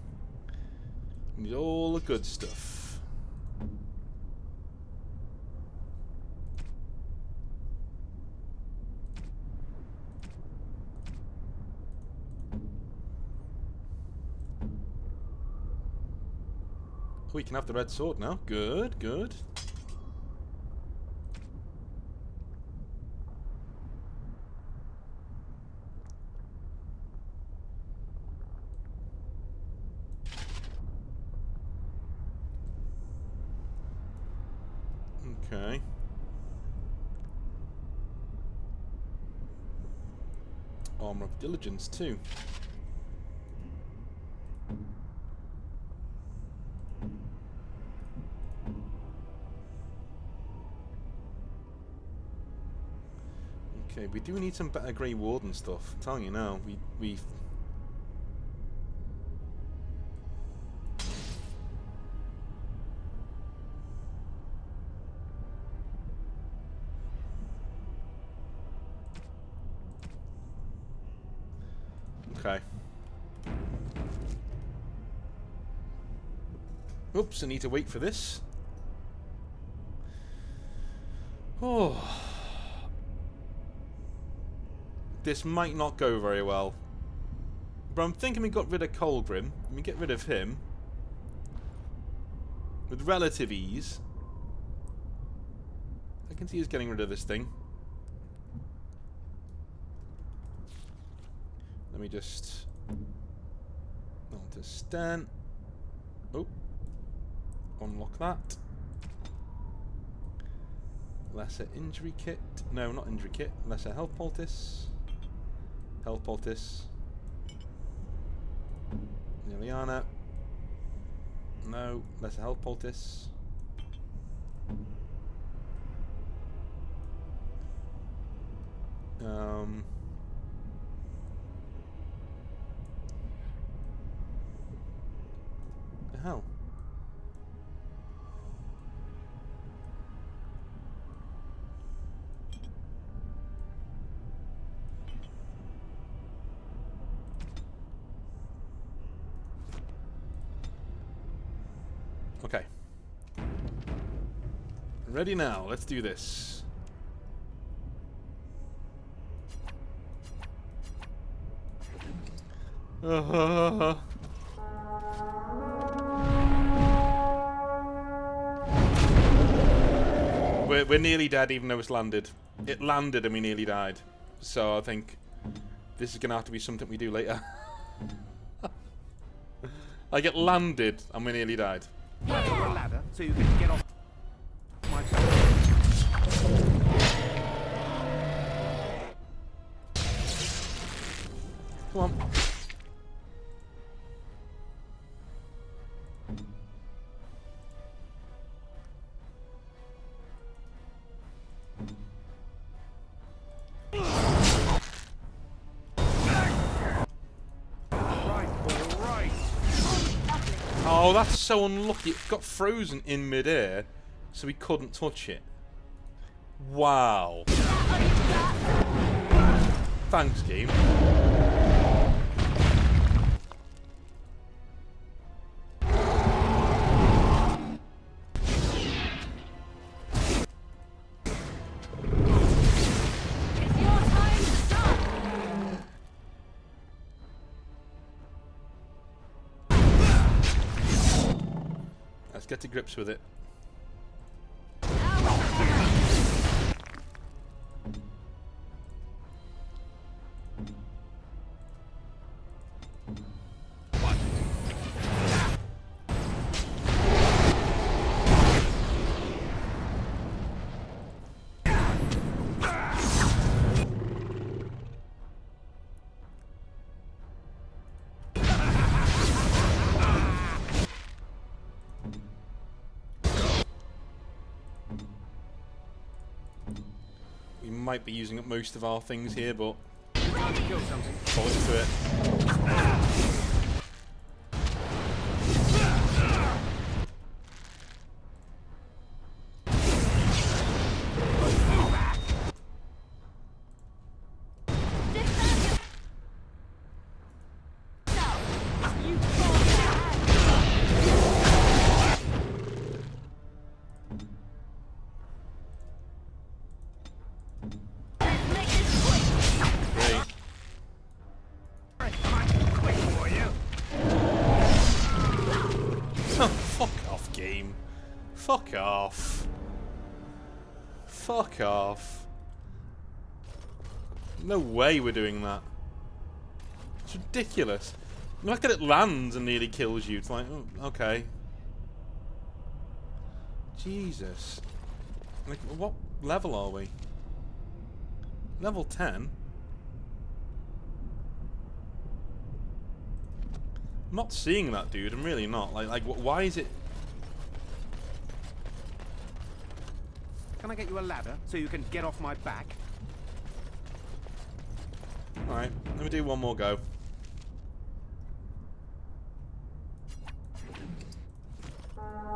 We need all the good stuff. Oh, we can have the red sword now. Good, good. Okay. Armor of Diligence too. Okay, we do need some better Grey Warden stuff. I'm telling you now, we okay. Oops, I need to wait for this. Oh. This might not go very well. But I'm thinking we got rid of Colgrim. Let me get rid of him. With relative ease. I can see us getting rid of this thing. Let me just... Understand. Oh. Unlock that. Lesser injury kit. No, not injury kit. Lesser health poultice. Health poultice. Liliana. No, lesser health poultice. The hell? Okay. Ready now. Let's do this. We're nearly dead, even though it's landed. It landed and we nearly died. So I think this is going to have to be something we do later. Like, it landed and we nearly died. Grab a ladder so you can get off my back. Come on. Oh, that's so unlucky. It got frozen in midair, so we couldn't touch it. Wow. Thanks, game. Let's get to grips with it. Might be using up most of our things here, but bollocks to it. Fuck off. Fuck off. No way we're doing that. It's ridiculous. The fact that it lands and nearly kills you, it's like, oh, okay. Jesus. Like, what level are we? Level 10? I'm not seeing that, dude. I'm really not. Like, why is it... Can I get you a ladder so you can get off my back? Alright, let me do one more go. Run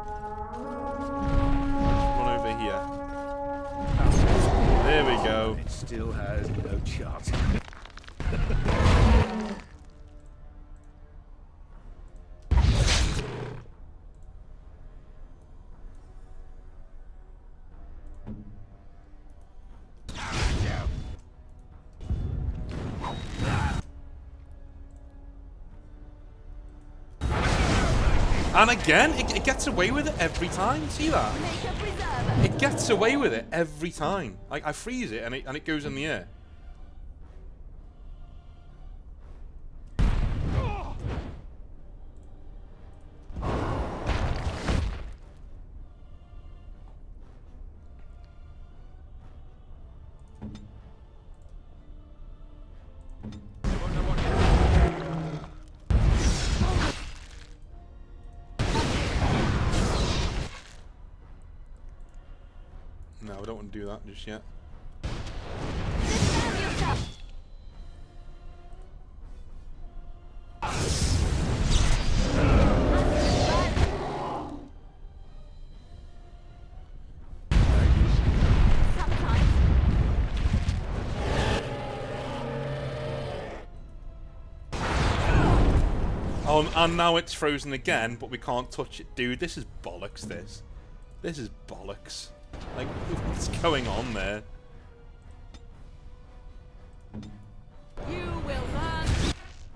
over here. There we go. It still has no chance. And again, it gets away with it every time. See that? It gets away with it every time. Like, I freeze it and it goes in the air. No, I don't want to do that just yet. And now it's frozen again, but we can't touch it. Dude, this is bollocks, this. This is bollocks. Like, what's going on there? You will learn.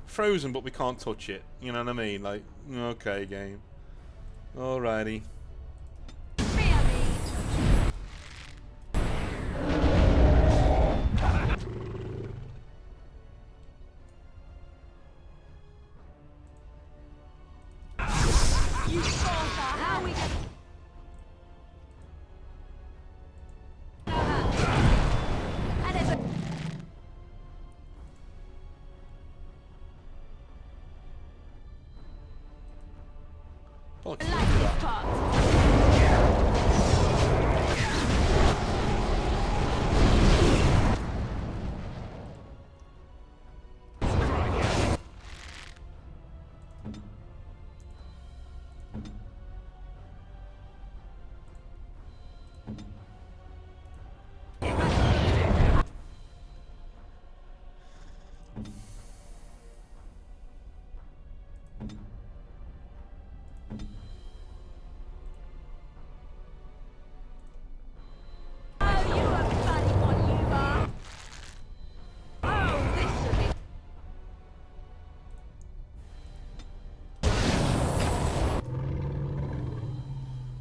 Frozen, but we can't touch it. You know what I mean? Like, okay, game. Alrighty.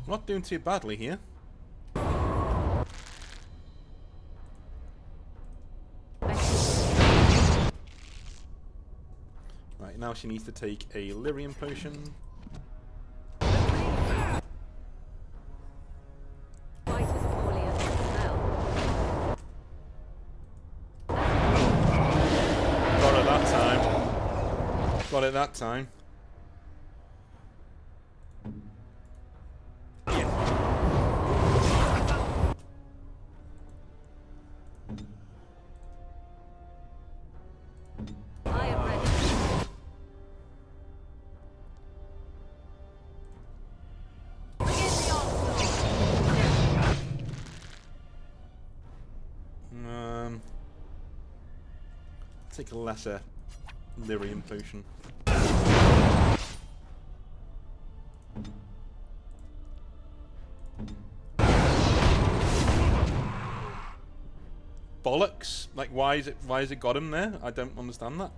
Not doing too badly here. Right, now she needs to take a lyrium potion. Got it that time. Got it that time. Take a lesser lyrium potion. Bollocks! Like, why is it got him there? I don't understand that.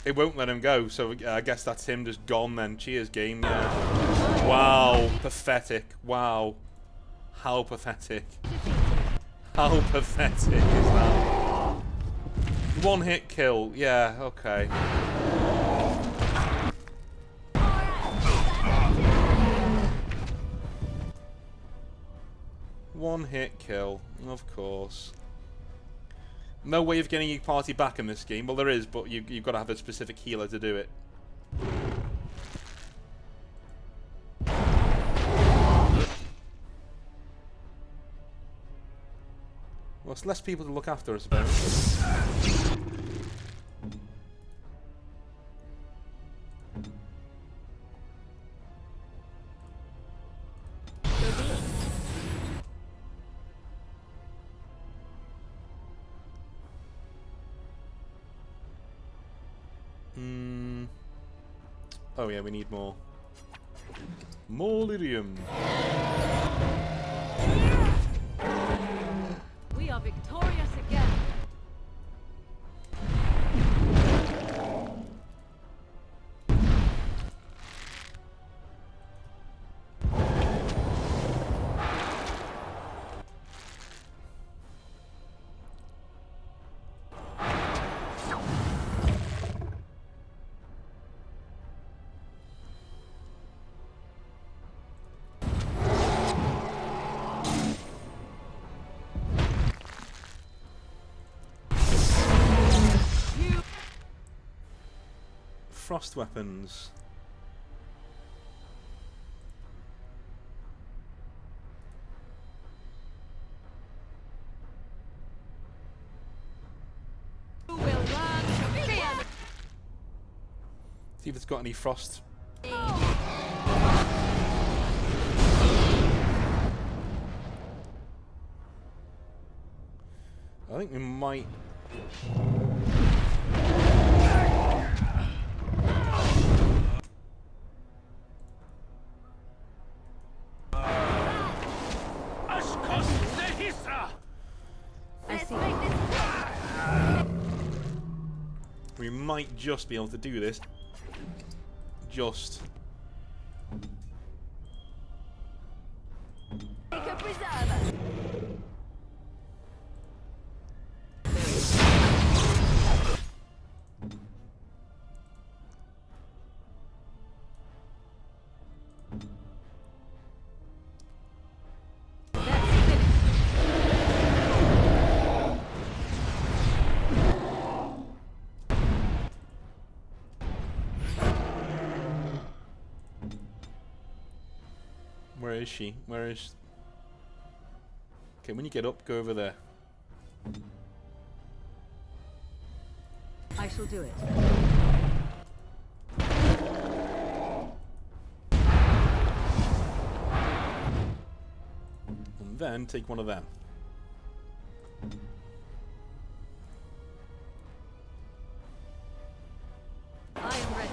It won't let him go, so I guess that's him just gone then. Cheers, game. Yeah. Wow. Pathetic. Wow. How pathetic. How pathetic is that? One hit kill. Yeah, okay. One hit kill. Of course. No way of getting your party back in this game. Well, there is, but you've got to have a specific healer to do it. Well, it's less people to look after, I suppose. Oh yeah, we need more. More lyrium. are victorious again. Frost weapons. You will learn to fear. See if it's got any frost. I think we might. I see. We might just be able to do this. Just. Take a preserver. Where is she? Where is... Okay, when you get up, go over there. I shall do it. And then take one of them. I am ready.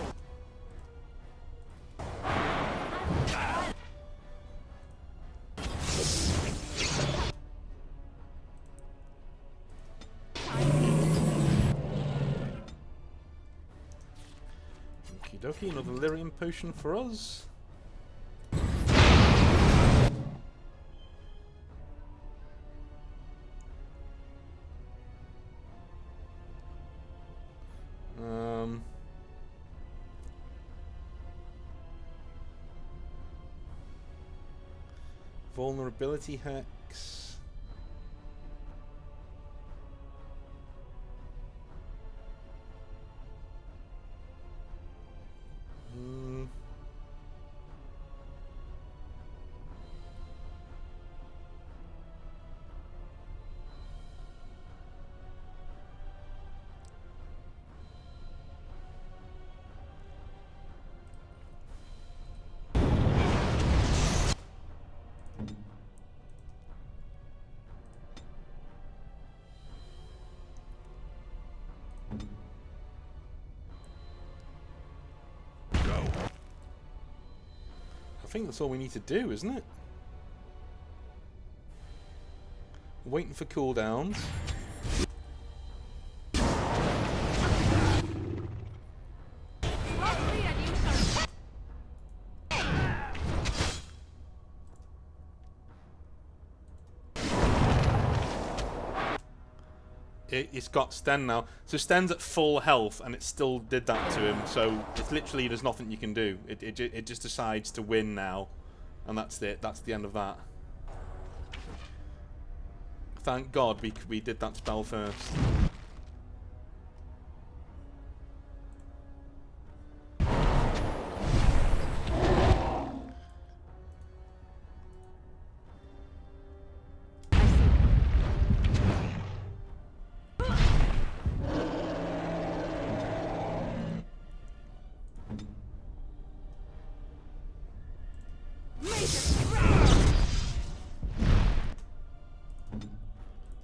Okie dokie, another lyrium potion for us. Vulnerability hex. I think that's all we need to do, isn't it? Waiting for cooldowns. It's got Sten now. So Sten's at full health, and it still did that to him. So it's literally, there's nothing you can do. It just decides to win now, and that's it. That's the end of that. Thank God we did that spell first.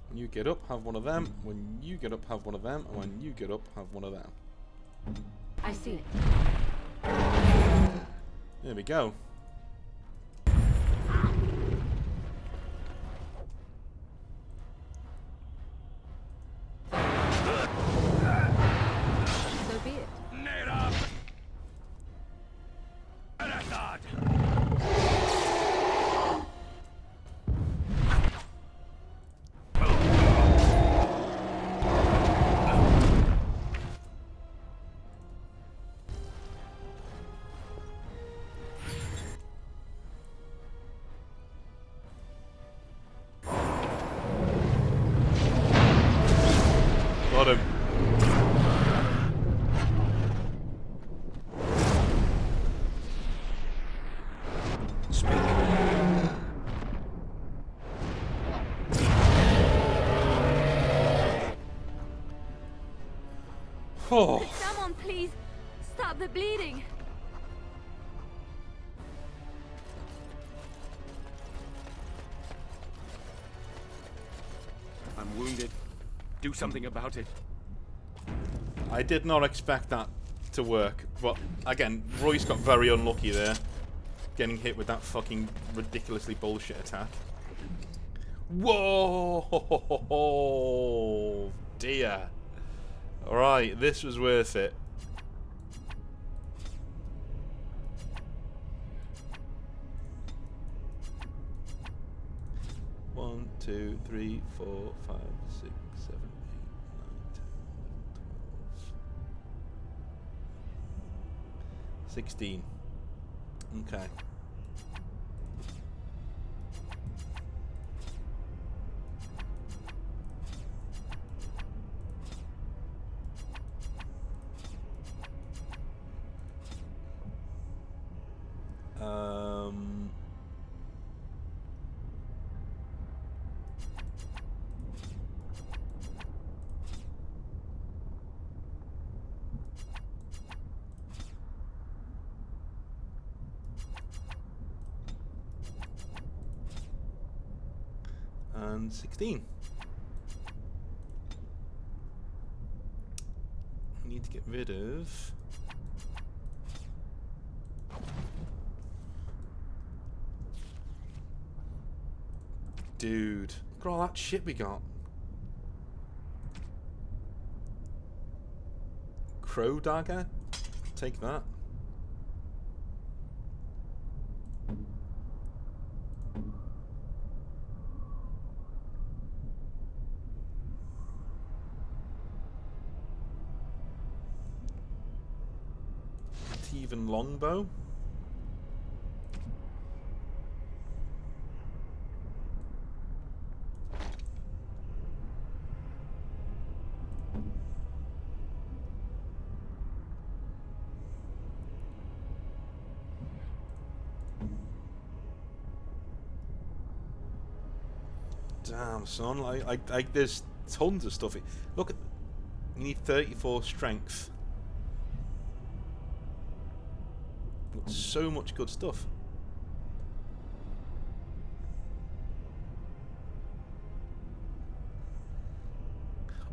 When you get up, have one of them. When you get up, have one of them. And when you get up, have one of them. I see. There we go. Oh. Could someone please stop the bleeding? I'm wounded. Do something about it. I did not expect that to work, but again, Royce got very unlucky there, getting hit with that fucking ridiculously bullshit attack. Whoa, dear. Alright, this was worth it. One, 2, 3, 4, 5, 6, 7, 8, 9, 10, 11, 12. 16. Okay. And 16. I need to get rid of... Dude, look at all that shit we got. Crow dagger? Take that. Even longbow. Damn, son, like there's tons of stuff. Look at, you need 34 strength. So much good stuff.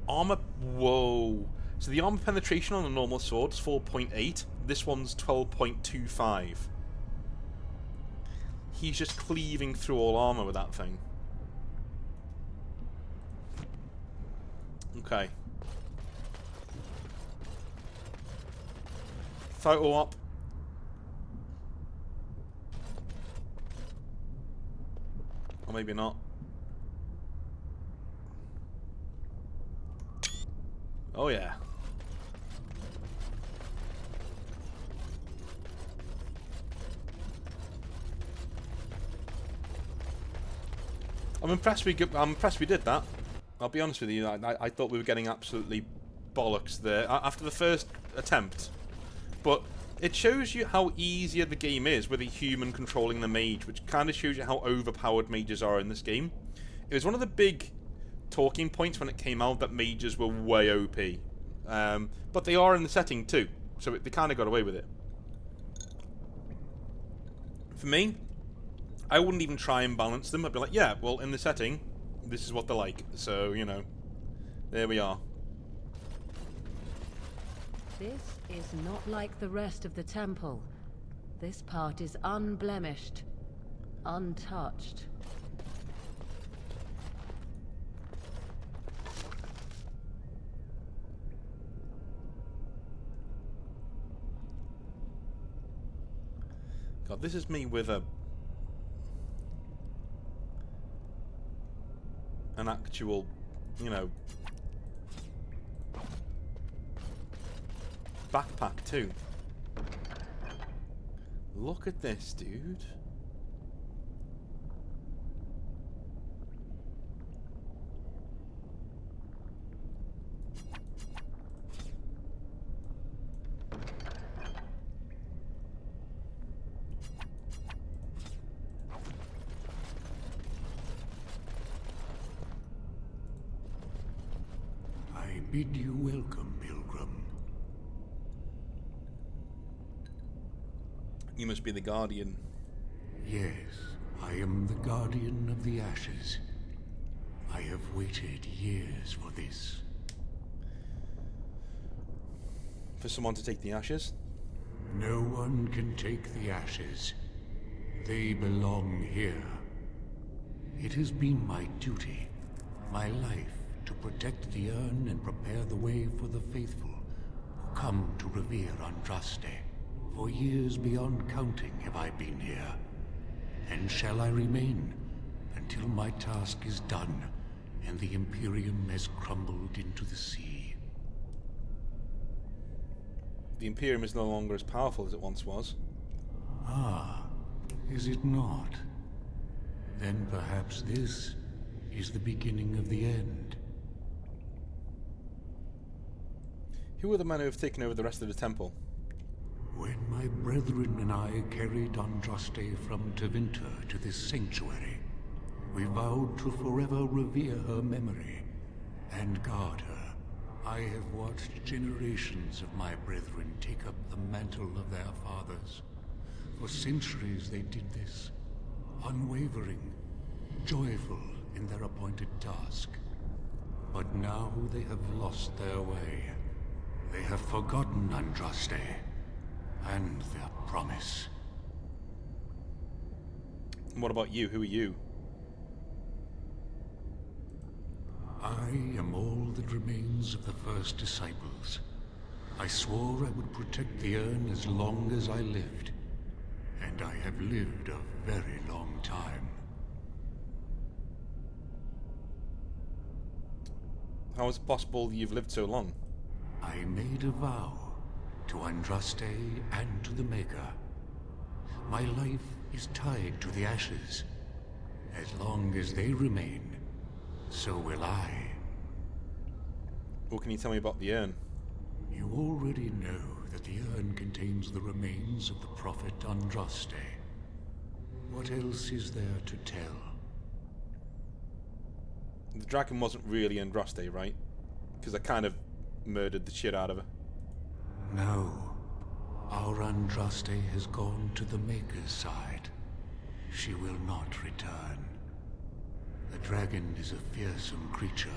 Armor, whoa. So the armor penetration on a normal sword is 4.8. This one's 12.25. He's just cleaving through all armor with that thing. Okay. Photo op. Or maybe not. Oh yeah. I'm impressed we did that. I'll be honest with you, I thought we were getting absolutely bollocks there after the first attempt. But it shows you how easier the game is with a human controlling the mage, which kind of shows you how overpowered mages are in this game. It was one of the big talking points when it came out that mages were way OP. But they are in the setting too, so they kind of got away with it. For me, I wouldn't even try and balance them. I'd be like, yeah, well, in the setting, this is what they're like. So, you know, there we are. This is not like the rest of the temple. This part is unblemished, untouched. God, this is me with an actual, you know, backpack too. Look at this, dude. I bid you welcome, pilgrim. You must be the Guardian. Yes, I am the Guardian of the Ashes. I have waited years for this. For someone to take the ashes? No one can take the ashes. They belong here. It has been my duty, my life, to protect the urn and prepare the way for the faithful who come to revere Andraste. For years beyond counting have I been here, and shall I remain until my task is done and the Imperium has crumbled into the sea. The Imperium is no longer as powerful as it once was. Ah, is it not? Then perhaps this is the beginning of the end. Who are the men who have taken over the rest of the temple? When my brethren and I carried Andraste from Tevinter to this sanctuary, we vowed to forever revere her memory and guard her. I have watched generations of my brethren take up the mantle of their fathers. For centuries they did this, unwavering, joyful in their appointed task. But now they have lost their way. They have forgotten Andraste and their promise. And what about you? Who are you? I am all that remains of the first disciples. I swore I would protect the urn as long as I lived. And I have lived a very long time. How is it possible you've lived so long? I made a vow to Andraste and to the Maker. My life is tied to the ashes. As long as they remain, so will I. What can you tell me about the urn? You already know that the urn contains the remains of the prophet Andraste. What else is there to tell? The dragon wasn't really Andraste, right? Because I kind of murdered the shit out of her. No. Our Andraste has gone to the Maker's side. She will not return. The dragon is a fearsome creature,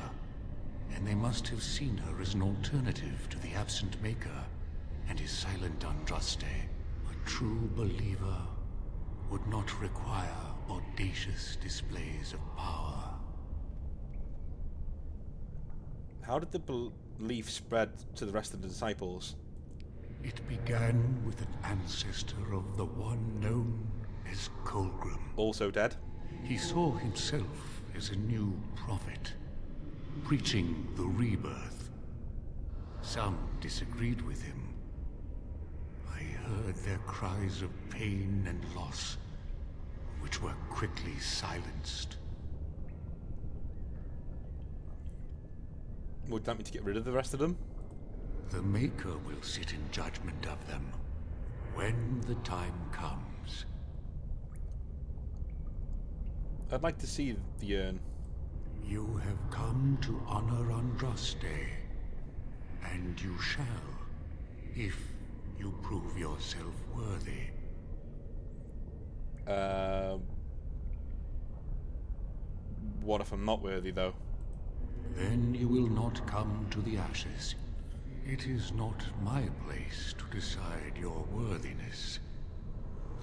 and they must have seen her as an alternative to the absent Maker and his silent Andraste. A true believer would not require audacious displays of power. How did the belief spread to the rest of the disciples? It began with an ancestor of the one known as Colgrim. Also dead? He saw himself as a new prophet, preaching the rebirth. Some disagreed with him. I heard their cries of pain and loss, which were quickly silenced. Would you like me to get rid of the rest of them? The Maker will sit in judgment of them when the time comes. I'd like to see the urn. You have come to honor Andraste, and you shall, if you prove yourself worthy. What if I'm not worthy, though? Then you will not come to the ashes. It is not my place to decide your worthiness.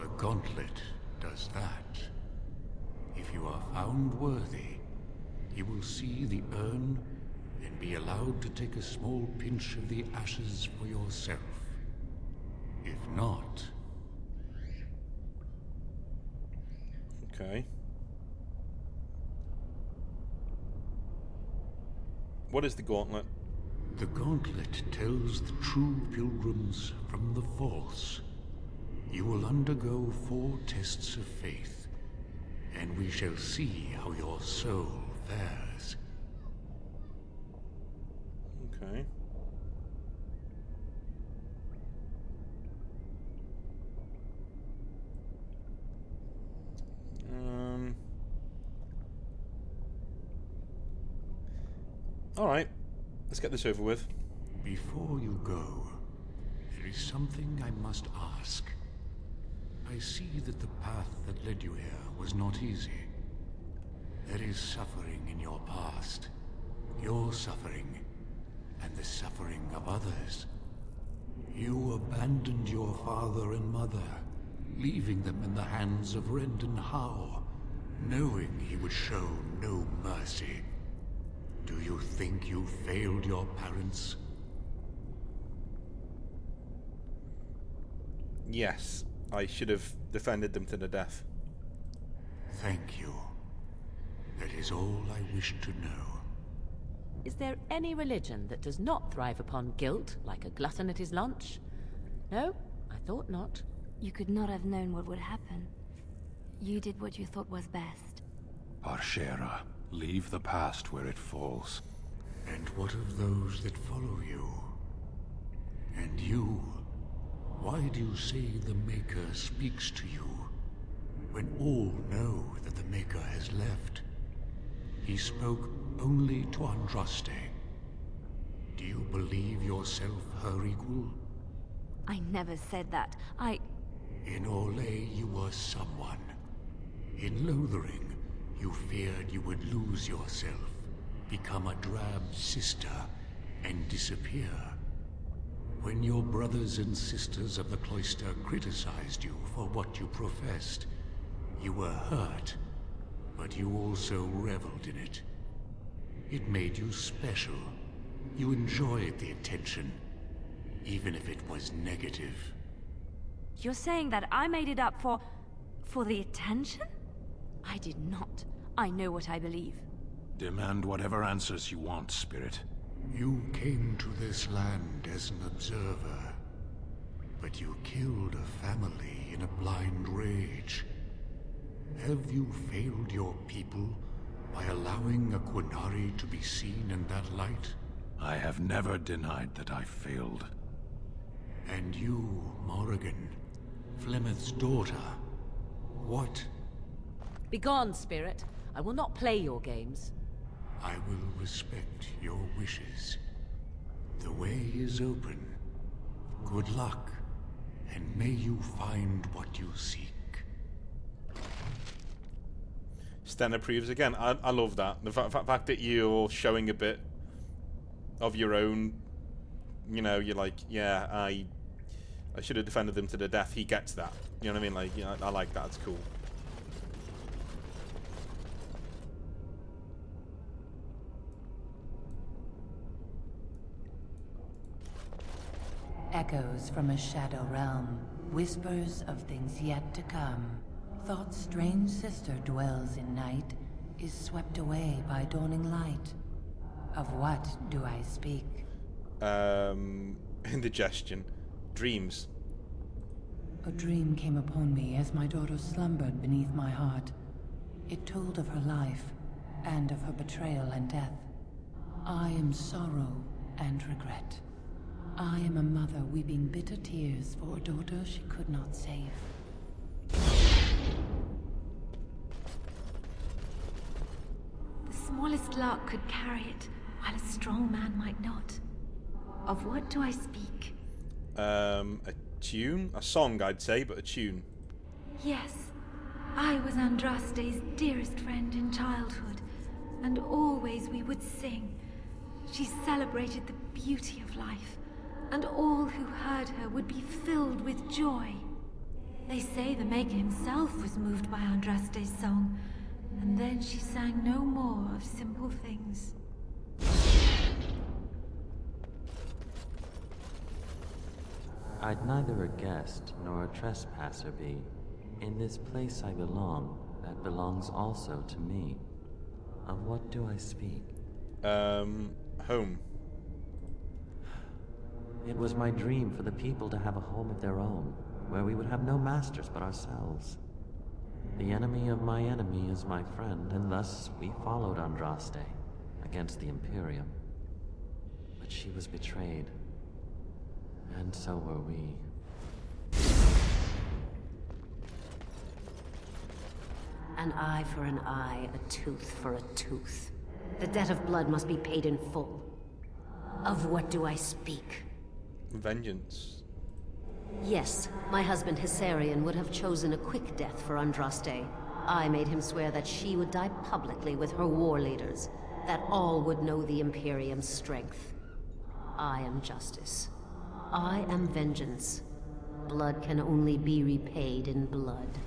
The gauntlet does that. If you are found worthy, you will see the urn and be allowed to take a small pinch of the ashes for yourself. If not... Okay. What is the gauntlet? The gauntlet tells the true pilgrims from the false. You will undergo 4 tests of faith, and we shall see how your soul fares. Okay. Alright. Let's get this over with. Before you go, there is something I must ask. I see that the path that led you here was not easy. There is suffering in your past. Your suffering, and the suffering of others. You abandoned your father and mother, leaving them in the hands of Rendon Howe, knowing he would show no mercy. Do you think you failed your parents? Yes, I should have defended them to the death. Thank you. That is all I wish to know. Is there any religion that does not thrive upon guilt, like a glutton at his lunch? No, I thought not. You could not have known what would happen. You did what you thought was best. Parshera, leave the past where it falls. And what of those that follow you? And you? Why do you say the Maker speaks to you, when all know that the Maker has left? He spoke only to Andraste. Do you believe yourself her equal? I never said that. In Orlais, you were someone. In Lothering, you feared you would lose yourself, become a drab sister, and disappear. When your brothers and sisters of the cloister criticized you for what you professed, you were hurt, but you also reveled in it. It made you special. You enjoyed the attention, even if it was negative. You're saying that I made it up for the attention? I did not. I know what I believe. Demand whatever answers you want, Spirit. You came to this land as an observer, but you killed a family in a blind rage. Have you failed your people by allowing a Qunari to be seen in that light? I have never denied that I failed. And you, Morrigan, Flemeth's daughter, what? Begone, Spirit. I will not play your games. I will respect your wishes. The way is open. Good luck, and may you find what you seek. Sten approves again. I love that. The fact that you're showing a bit of your own, you know, you're like, yeah, I should have defended them to the death. He gets that. You know what I mean? Like, yeah, I like that. It's cool. Echoes from a shadow realm, whispers of things yet to come. Thought's strange sister dwells in night, is swept away by dawning light. Of what do I speak? Indigestion. Dreams. A dream came upon me as my daughter slumbered beneath my heart. It told of her life, and of her betrayal and death. I am sorrow and regret. I am a mother weeping bitter tears for a daughter she could not save. The smallest lark could carry it, while a strong man might not. Of what do I speak? A tune? A song, I'd say, but a tune. Yes, I was Andraste's dearest friend in childhood, and always we would sing. She celebrated the beauty of life, and all who heard her would be filled with joy. They say the Maker himself was moved by Andraste's song, and then she sang no more of simple things. I'd neither a guest nor a trespasser be. In this place I belong, that belongs also to me. Of what do I speak? Home. It was my dream for the people to have a home of their own, where we would have no masters but ourselves. The enemy of my enemy is my friend, and thus we followed Andraste against the Imperium. But she was betrayed, and so were we. An eye for an eye, a tooth for a tooth. The debt of blood must be paid in full. Of what do I speak? Vengeance. Yes, my husband Hysarion would have chosen a quick death for Andraste. I made him swear that she would die publicly with her war leaders, that all would know the Imperium's strength. I am justice. I am vengeance. Blood can only be repaid in blood.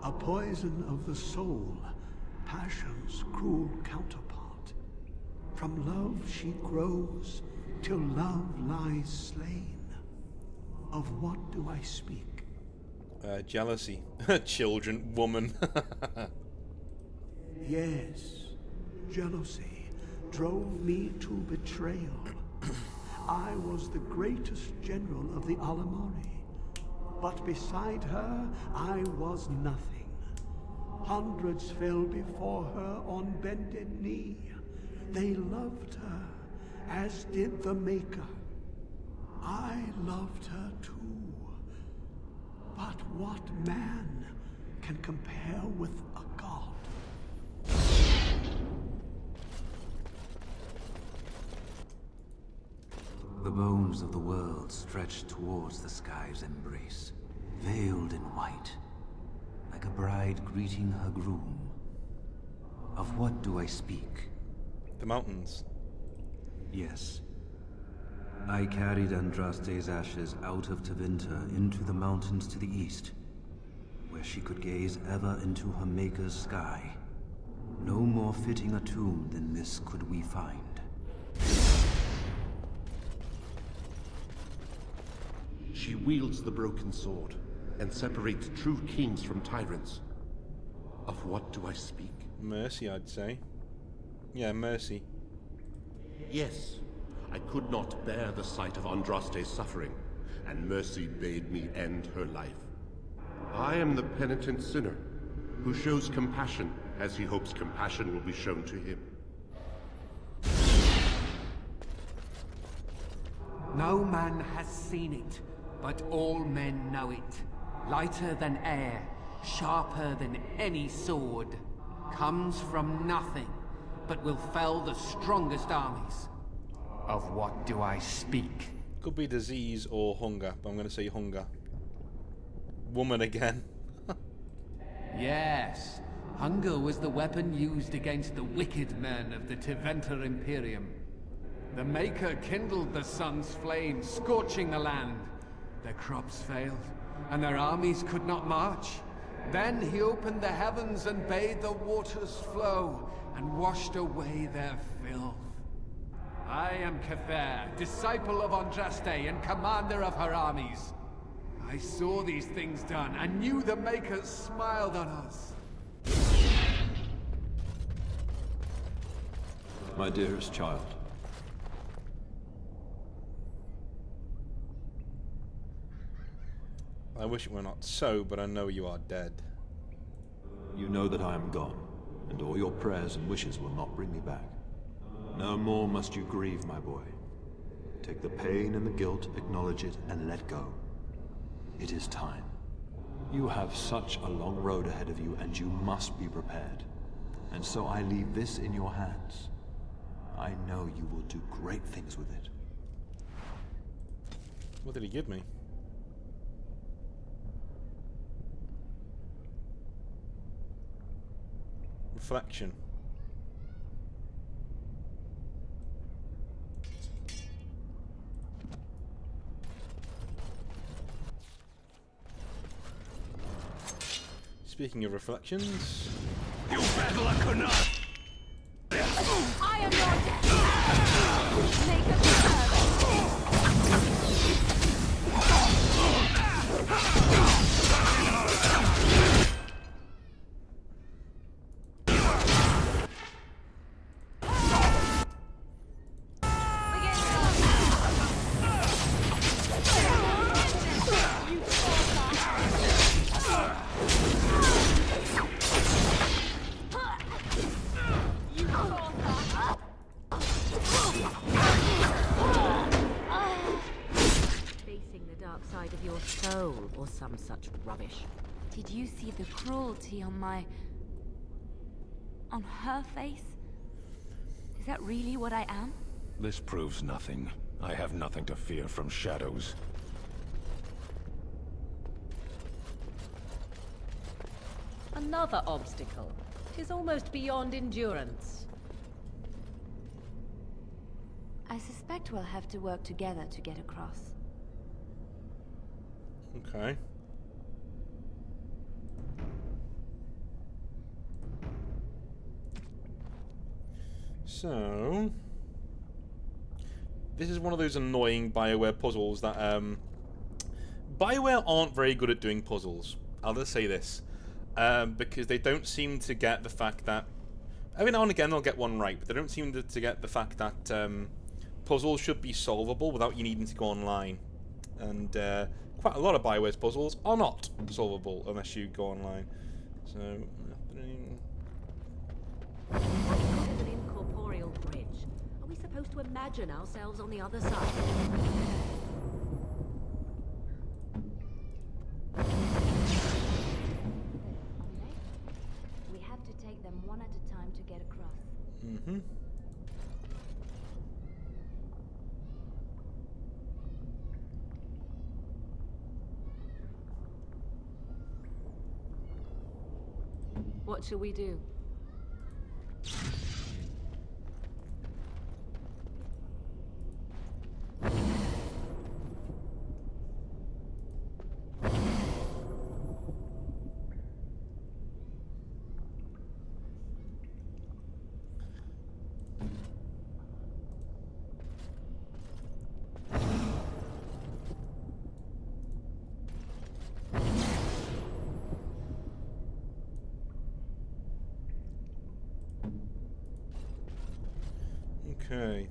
A poison of the soul, passion's cruel counterpart. From love she grows, till love lies slain. Of what do I speak? Jealousy. Children, woman. Yes, jealousy drove me to betrayal. I was the greatest general of the Alamari, but beside her I was nothing. Hundreds fell before her on bended knee. They loved her, as did the Maker. I loved her too. But what man can compare with a god? The bones of the world stretch towards the sky's embrace, veiled in white, like a bride greeting her groom. Of what do I speak? The mountains. Yes. I carried Andraste's ashes out of Tevinter into the mountains to the east, where she could gaze ever into her Maker's sky. No more fitting a tomb than this could we find. She wields the broken sword and separates true kings from tyrants. Of what do I speak? Mercy, I'd say. Yeah, mercy. Yes, I could not bear the sight of Andraste's suffering, and mercy bade me end her life. I am the penitent sinner, who shows compassion as he hopes compassion will be shown to him. No man has seen it, but all men know it. Lighter than air, sharper than any sword. Comes from nothing, but will fell the strongest armies. Of what do I speak? Could be disease or hunger, but I'm going to say hunger. Woman again. Yes, hunger was the weapon used against the wicked men of the Tevinter Imperium. The Maker kindled the sun's flame, scorching the land. Their crops failed, and their armies could not march. Then he opened the heavens and bade the waters flow, and washed away their filth. I am Cather, disciple of Andraste and commander of her armies. I saw these things done, and knew the Makers smiled on us. My dearest child. I wish it were not so, but I know you are dead. You know that I am gone, and all your prayers and wishes will not bring me back. No more must you grieve, my boy. Take the pain and the guilt, acknowledge it, and let go. It is time. You have such a long road ahead of you, and you must be prepared. And so I leave this in your hands. I know you will do great things with it. What did he give me? Reflection. Speaking of reflections, You battler could not! I am your death! Make a or some such rubbish. Did you see the cruelty on her face? Is that really what I am? This proves nothing. I have nothing to fear from shadows. Another obstacle. 'Tis almost beyond endurance. I suspect we'll have to work together to get across. Okay. So... this is one of those annoying BioWare puzzles that, BioWare aren't very good at doing puzzles. I'll just say this. Because they don't seem to get the fact that... every now and again they'll get one right, but they don't seem to get the fact that puzzles should be solvable without you needing to go online. And quite a lot of BioWare's puzzles are not solvable unless you go online. So... What is an incorporeal bridge? Are we supposed to imagine ourselves on the other side? We have to take them one at a time to get across. Mm-hmm. What shall we do? Okay.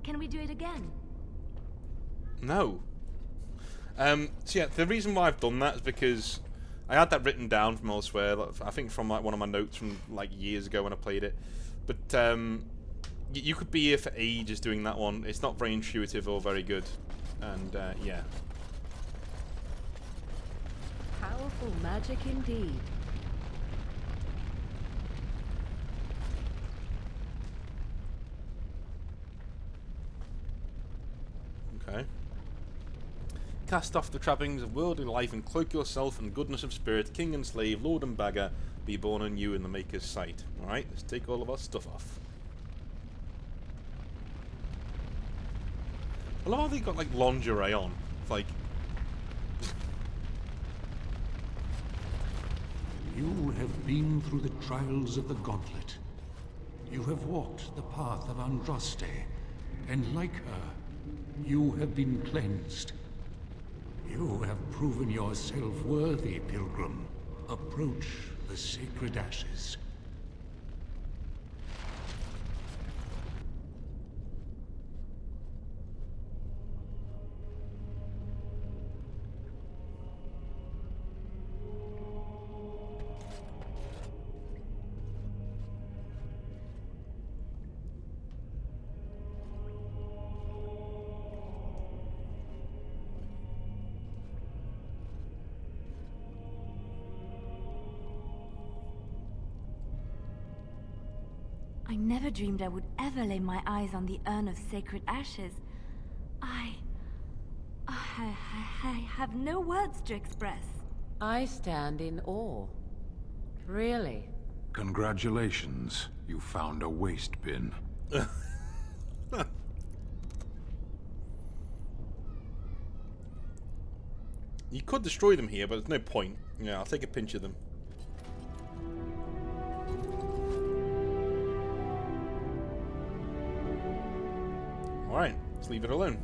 Can we do it again? No. So yeah, the reason why I've done that is because I had that written down from elsewhere. I think from like one of my notes from like years ago when I played it. But you could be here for ages doing that one. It's not very intuitive or very good. And yeah. Powerful magic indeed. Okay. Cast off the trappings of worldly life and cloak yourself in goodness of spirit, king and slave, lord and beggar, be born anew in the Maker's sight. Alright, let's take all of our stuff off. I love how they got like lingerie on. It's like... You have been through the trials of the gauntlet. You have walked the path of Andraste, and like her, you have been cleansed. You have proven yourself worthy, pilgrim. Approach the sacred ashes. I never dreamed I would ever lay my eyes on the urn of sacred ashes. I have no words to express. I stand in awe. Really? Congratulations. You found a waste bin. You could destroy them here, but there's no point. Yeah, I'll take a pinch of them. Alright, let's leave it alone.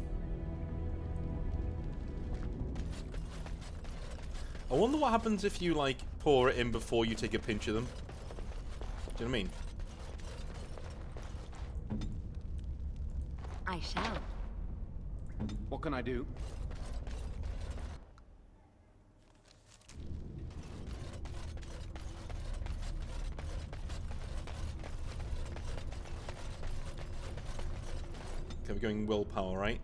I wonder what happens if you, like, pour it in before you take a pinch of them. Do you know what I mean? I shall. What can I do? Okay, we're going willpower, right?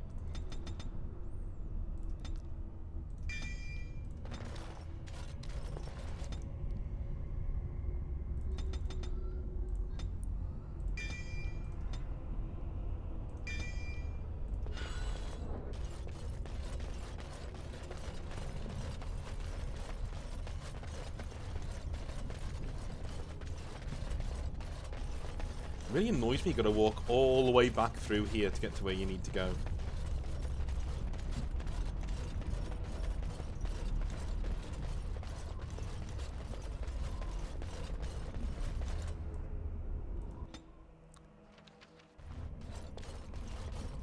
It really annoys me you gotta walk all the way back through here to get to where you need to go.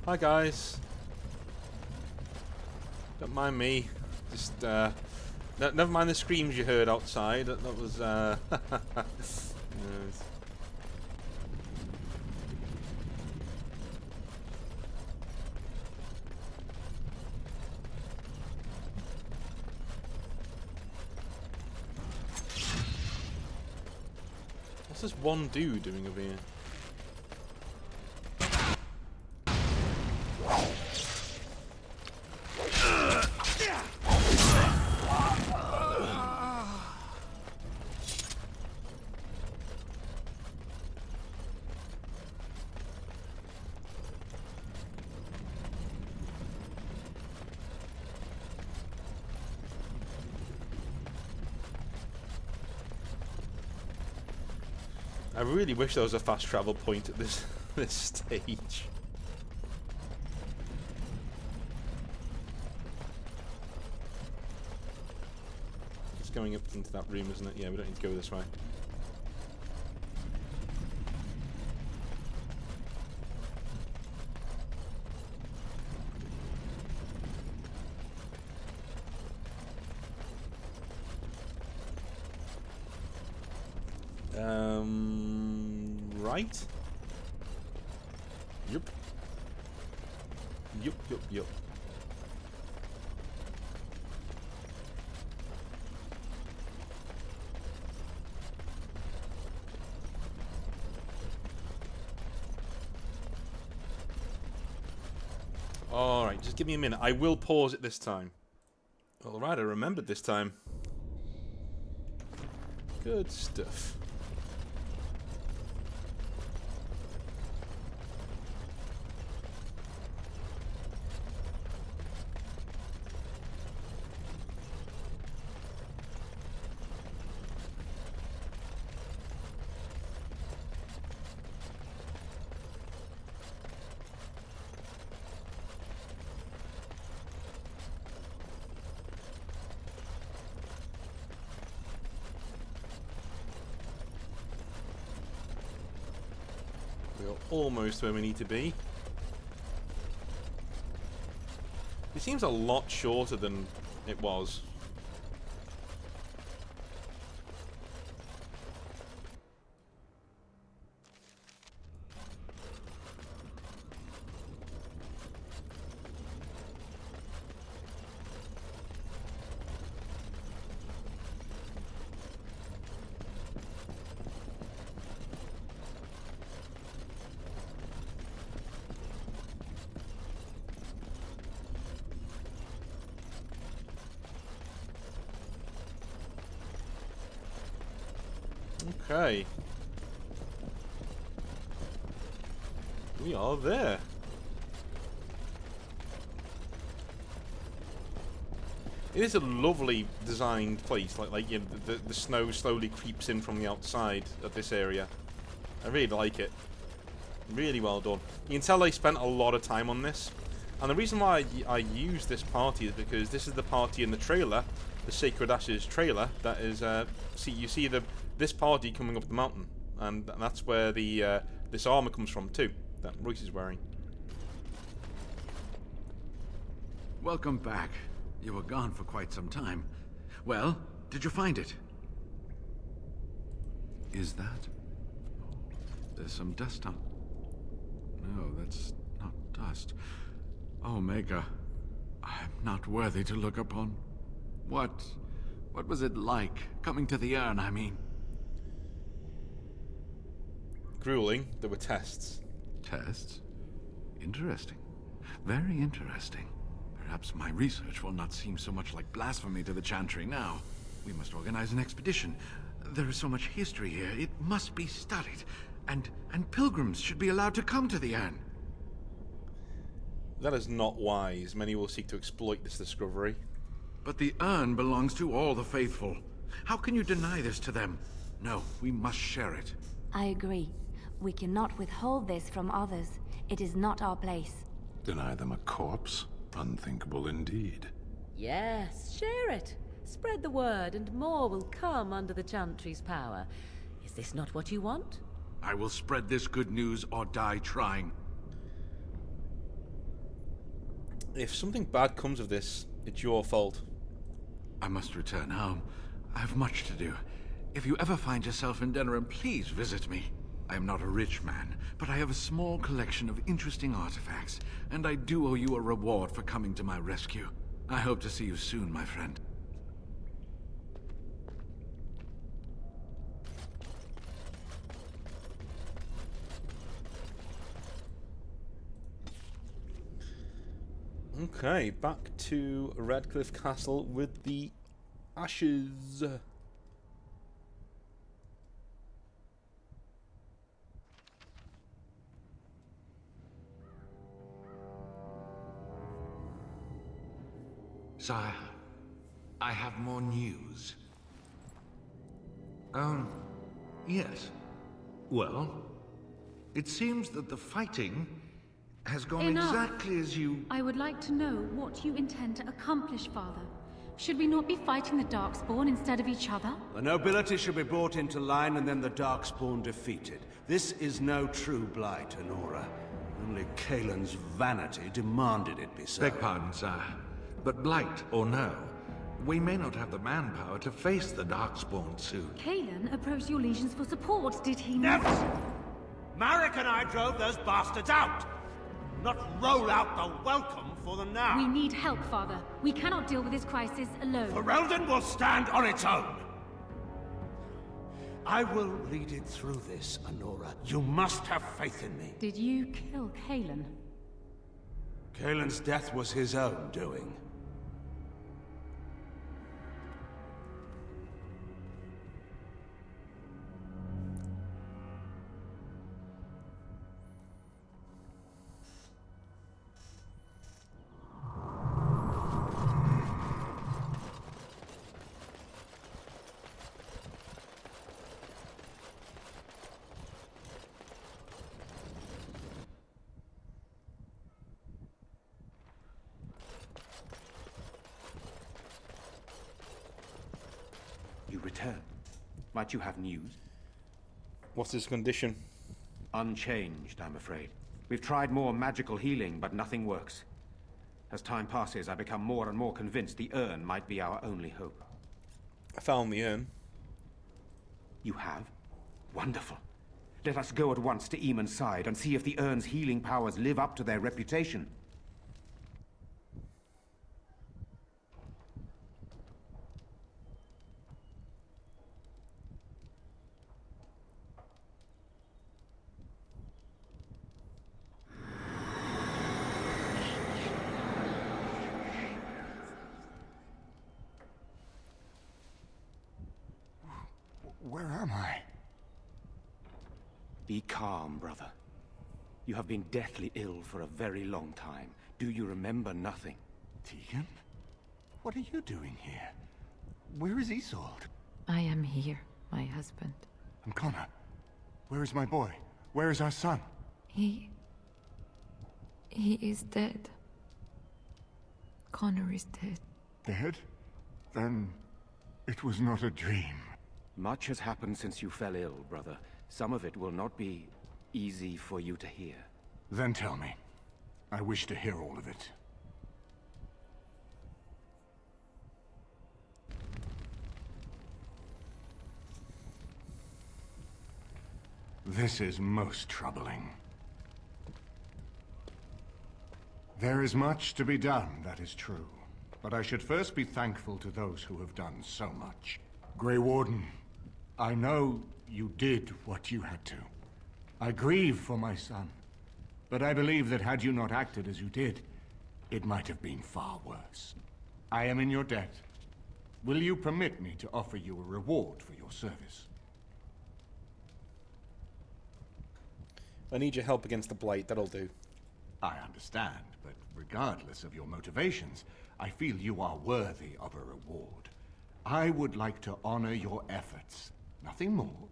Hi guys. Don't mind me. Just never mind the screams you heard outside. That was yes. What's this one dude doing over here? I really wish there was a fast travel point at this stage. It's going up into that room, isn't it? Yeah, we don't need to go this way. Right? Yup. Yup, yup, yup. Alright, just give me a minute. I will pause it this time. Alright, I remembered this time. Good stuff. We're almost where we need to be. It seems a lot shorter than it was. Okay. We are there. It is a lovely designed place. Like you know, the snow slowly creeps in from the outside of this area. I really like it. Really well done. You can tell they spent a lot of time on this. And the reason why I use this party is because this is the party in the trailer, the Sacred Ashes trailer. That is, you see this party coming up the mountain, and that's where the this armor comes from too, that Royce is wearing. Welcome back. You were gone for quite some time. Well, did you find it? Is that? There's some dust on... No, that's not dust. Omega, I'm not worthy to look upon. What was it like, coming to the urn, I mean? Grueling. There were tests. Tests? Interesting. Very interesting. Perhaps my research will not seem so much like blasphemy to the Chantry now. We must organize an expedition. There is so much history here, it must be studied. And pilgrims should be allowed to come to the urn. That is not wise. Many will seek to exploit this discovery. But the urn belongs to all the faithful. How can you deny this to them? No, we must share it. I agree. We cannot withhold this from others. It is not our place. Deny them a corpse? Unthinkable indeed. Yes, share it. Spread the word, and more will come under the Chantry's power. Is this not what you want? I will spread this good news or die trying. If something bad comes of this, it's your fault. I must return home. I have much to do. If you ever find yourself in Denerim, please visit me. I am not a rich man, but I have a small collection of interesting artifacts, and I do owe you a reward for coming to my rescue. I hope to see you soon, my friend. Okay, back to Redcliffe Castle with the ashes. Sire, I have more news. Yes. Well, it seems that the fighting has gone exactly as you... I would like to know what you intend to accomplish, Father. Should we not be fighting the Darkspawn instead of each other? The nobility should be brought into line and then the Darkspawn defeated. This is no true blight, Honora. Only Kaelin's vanity demanded it be so. Beg pardon, sire. But blight or no, we may not have the manpower to face the Darkspawn soon. Kaelin approached your legions for support, did he not? Never! Marek and I drove those bastards out! Not roll out the welcome for them now! We need help, Father. We cannot deal with this crisis alone. Ferelden will stand on its own! I will lead it through this, Honora. You must have faith in me. Did you kill Kaelin? Kaelin's death was his own doing. You return. Might you have news? What's his condition? Unchanged, I'm afraid. We've tried more magical healing, but nothing works. As time passes, I become more and more convinced the urn might be our only hope. I found the urn. You have? Wonderful. Let us go at once to Eamon's side and see if the urn's healing powers live up to their reputation. Where am I? Be calm, brother. You have been deathly ill for a very long time. Do you remember nothing? Tegan? What are you doing here? Where is Isolde? I am here, my husband. And Connor? Where is my boy? Where is our son? He is dead. Connor is dead. Dead? Then it was not a dream. Much has happened since you fell ill, brother. Some of it will not be easy for you to hear. Then tell me. I wish to hear all of it. This is most troubling. There is much to be done, that is true. But I should first be thankful to those who have done so much. Grey Warden, I know you did what you had to. I grieve for my son. But I believe that had you not acted as you did, it might have been far worse. I am in your debt. Will you permit me to offer you a reward for your service? I need your help against the Blight, that'll do. I understand, but regardless of your motivations, I feel you are worthy of a reward. I would like to honor your efforts, nothing more.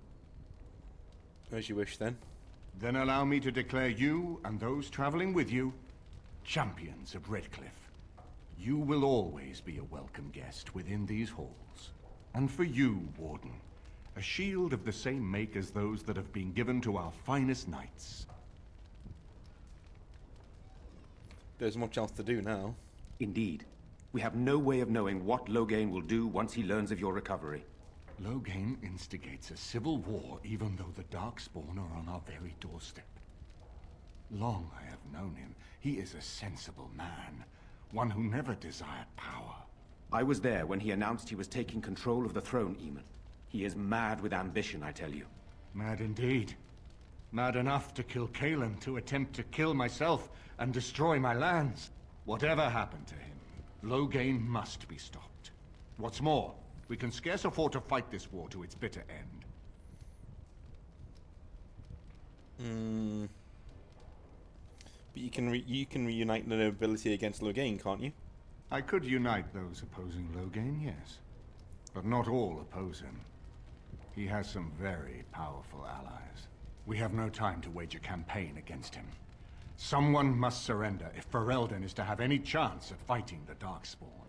As you wish, then. Then allow me to declare you and those traveling with you champions of Redcliffe. You will always be a welcome guest within these halls. And for you, Warden, a shield of the same make as those that have been given to our finest knights. There's much else to do now. Indeed. We have no way of knowing what Loghain will do once he learns of your recovery. Loghain instigates a civil war even though the Darkspawn are on our very doorstep. Long I have known him. He is a sensible man. One who never desired power. I was there when he announced he was taking control of the throne, Eamon. He is mad with ambition, I tell you. Mad indeed. Mad enough to kill Cailan, to attempt to kill myself and destroy my lands. Whatever happened to him, Loghain must be stopped. What's more, we can scarce afford to fight this war to its bitter end. But you can reunite the nobility against Loghain, can't you? I could unite those opposing Loghain, yes. But not all oppose him. He has some very powerful allies. We have no time to wage a campaign against him. Someone must surrender if Ferelden is to have any chance at fighting the Darkspawn.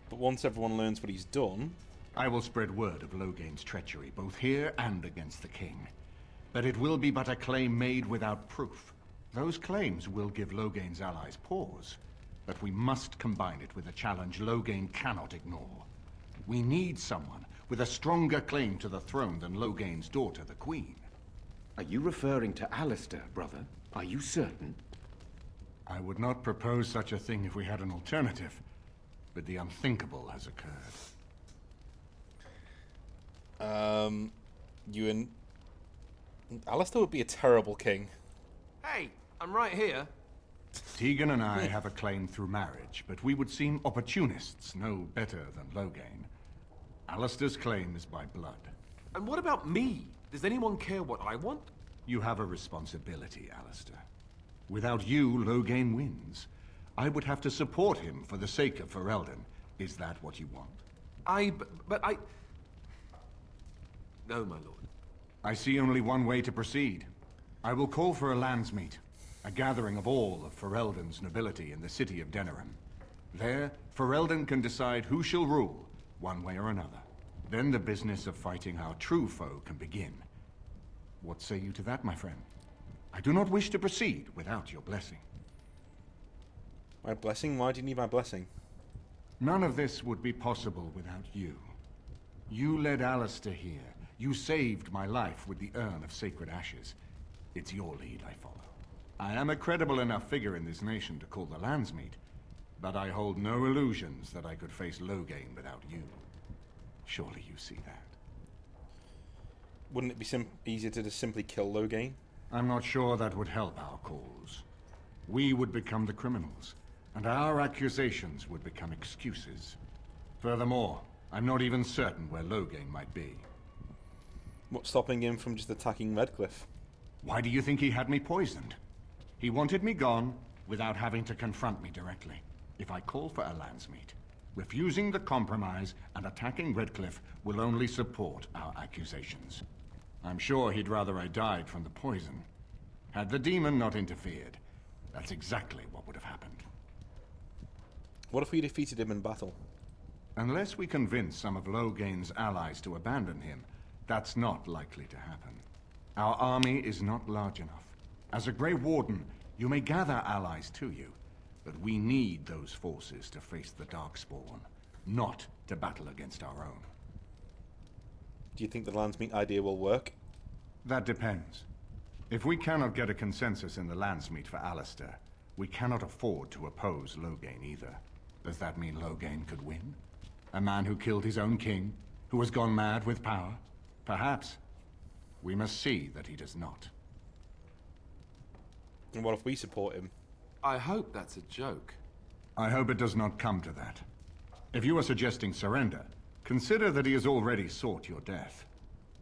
But once everyone learns what he's done... I will spread word of Loghain's treachery, both here and against the king. But it will be but a claim made without proof. Those claims will give Loghain's allies pause, but we must combine it with a challenge Loghain cannot ignore. We need someone with a stronger claim to the throne than Loghain's daughter, the Queen. Are you referring to Alistair, brother? Are you certain? I would not propose such a thing if we had an alternative, but the unthinkable has occurred. You and... Alistair would be a terrible king. Hey, I'm right here. Tegan and I have a claim through marriage, but we would seem opportunists no better than Loghain. Alistair's claim is by blood. And what about me? Does anyone care what I want? You have a responsibility, Alistair. Without you, Loghain wins. I would have to support him for the sake of Ferelden. Is that what you want? But I... No, my lord. I see only one way to proceed. I will call for a landsmeet, a gathering of all of Ferelden's nobility in the city of Denerim. There, Ferelden can decide who shall rule, one way or another. Then the business of fighting our true foe can begin. What say you to that, my friend? I do not wish to proceed without your blessing. My blessing? Why do you need my blessing? None of this would be possible without you. You led Alistair here. You saved my life with the urn of sacred ashes. It's your lead I follow. I am a credible enough figure in this nation to call the landsmeet, but I hold no illusions that I could face Loghain without you. Surely you see that. Wouldn't it be easier to just simply kill Loghain? I'm not sure that would help our cause. We would become the criminals, and our accusations would become excuses. Furthermore, I'm not even certain where Loghain might be. What's stopping him from just attacking Redcliffe? Why do you think he had me poisoned? He wanted me gone without having to confront me directly. If I call for a landsmeet, refusing the compromise and attacking Redcliffe will only support our accusations. I'm sure he'd rather I died from the poison. Had the demon not interfered, that's exactly what would have happened. What if we defeated him in battle? Unless we convince some of Loghain's allies to abandon him, that's not likely to happen. Our army is not large enough. As a Grey Warden, you may gather allies to you, but we need those forces to face the Darkspawn, not to battle against our own. do you think the Landsmeet idea will work? That depends. If we cannot get a consensus in the Landsmeet for Alistair, we cannot afford to oppose Loghain either. Does that mean Loghain could win? A man who killed his own king, who has gone mad with power? Perhaps. We must see that he does not. And what if we support him? I hope that's a joke. I hope it does not come to that. If you are suggesting surrender, consider that he has already sought your death.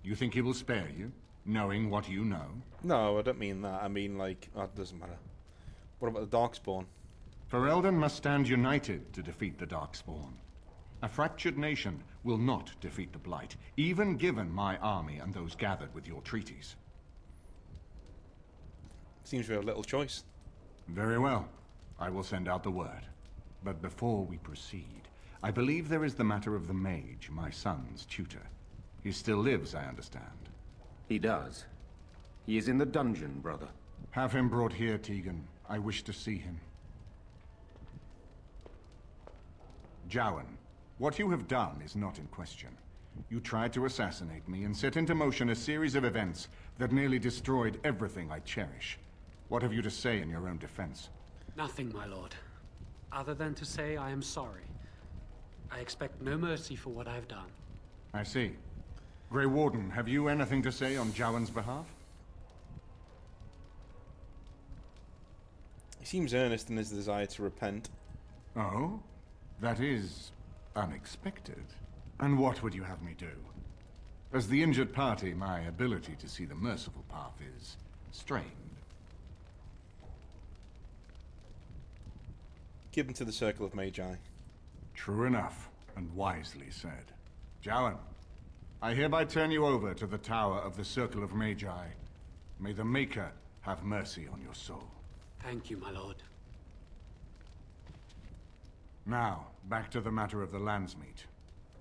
You think he will spare you, knowing what you know? No, I don't mean that. I mean, like, oh, it doesn't matter. What about the Darkspawn? Ferelden must stand united to defeat the Darkspawn. A fractured nation will not defeat the Blight, even given my army and those gathered with your treaties. Seems we have little choice. Very well. I will send out the word. But before we proceed, I believe there is the matter of the mage, my son's tutor. He still lives, I understand. He does. He is in the dungeon, brother. Have him brought here, Tegan. I wish to see him. Jowan, what you have done is not in question. You tried to assassinate me and set into motion a series of events that nearly destroyed everything I cherish. What have you to say in your own defense? Nothing, my lord. Other than to say I am sorry. I expect no mercy for what I have done. I see. Grey Warden, have you anything to say on Jowan's behalf? He seems earnest in his desire to repent. Oh? That is unexpected. And what would you have me do? As the injured party, my ability to see the merciful path is strained. Give him to the Circle of Magi. True enough, and wisely said. Jowan, I hereby turn you over to the Tower of the Circle of Magi. May the Maker have mercy on your soul. Thank you, my lord. Now, back to the matter of the Landsmeet.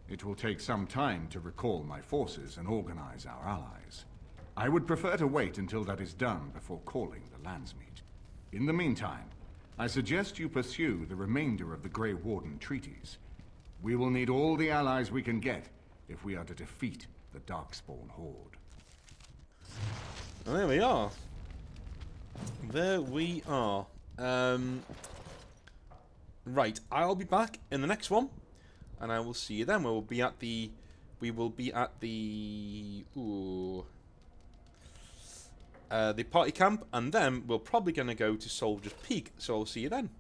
It will take some time to recall my forces and organize our allies. I would prefer to wait until that is done before calling the Landsmeet. In the meantime, I suggest you pursue the remainder of the Grey Warden treaties. We will need all the allies we can get if we are to defeat the Darkspawn Horde. Well, there we are. There we are. Right, I'll be back in the next one, and I will see you then. We will be at the party camp, and then we're probably going to go to Soldier's Peak. So I'll see you then.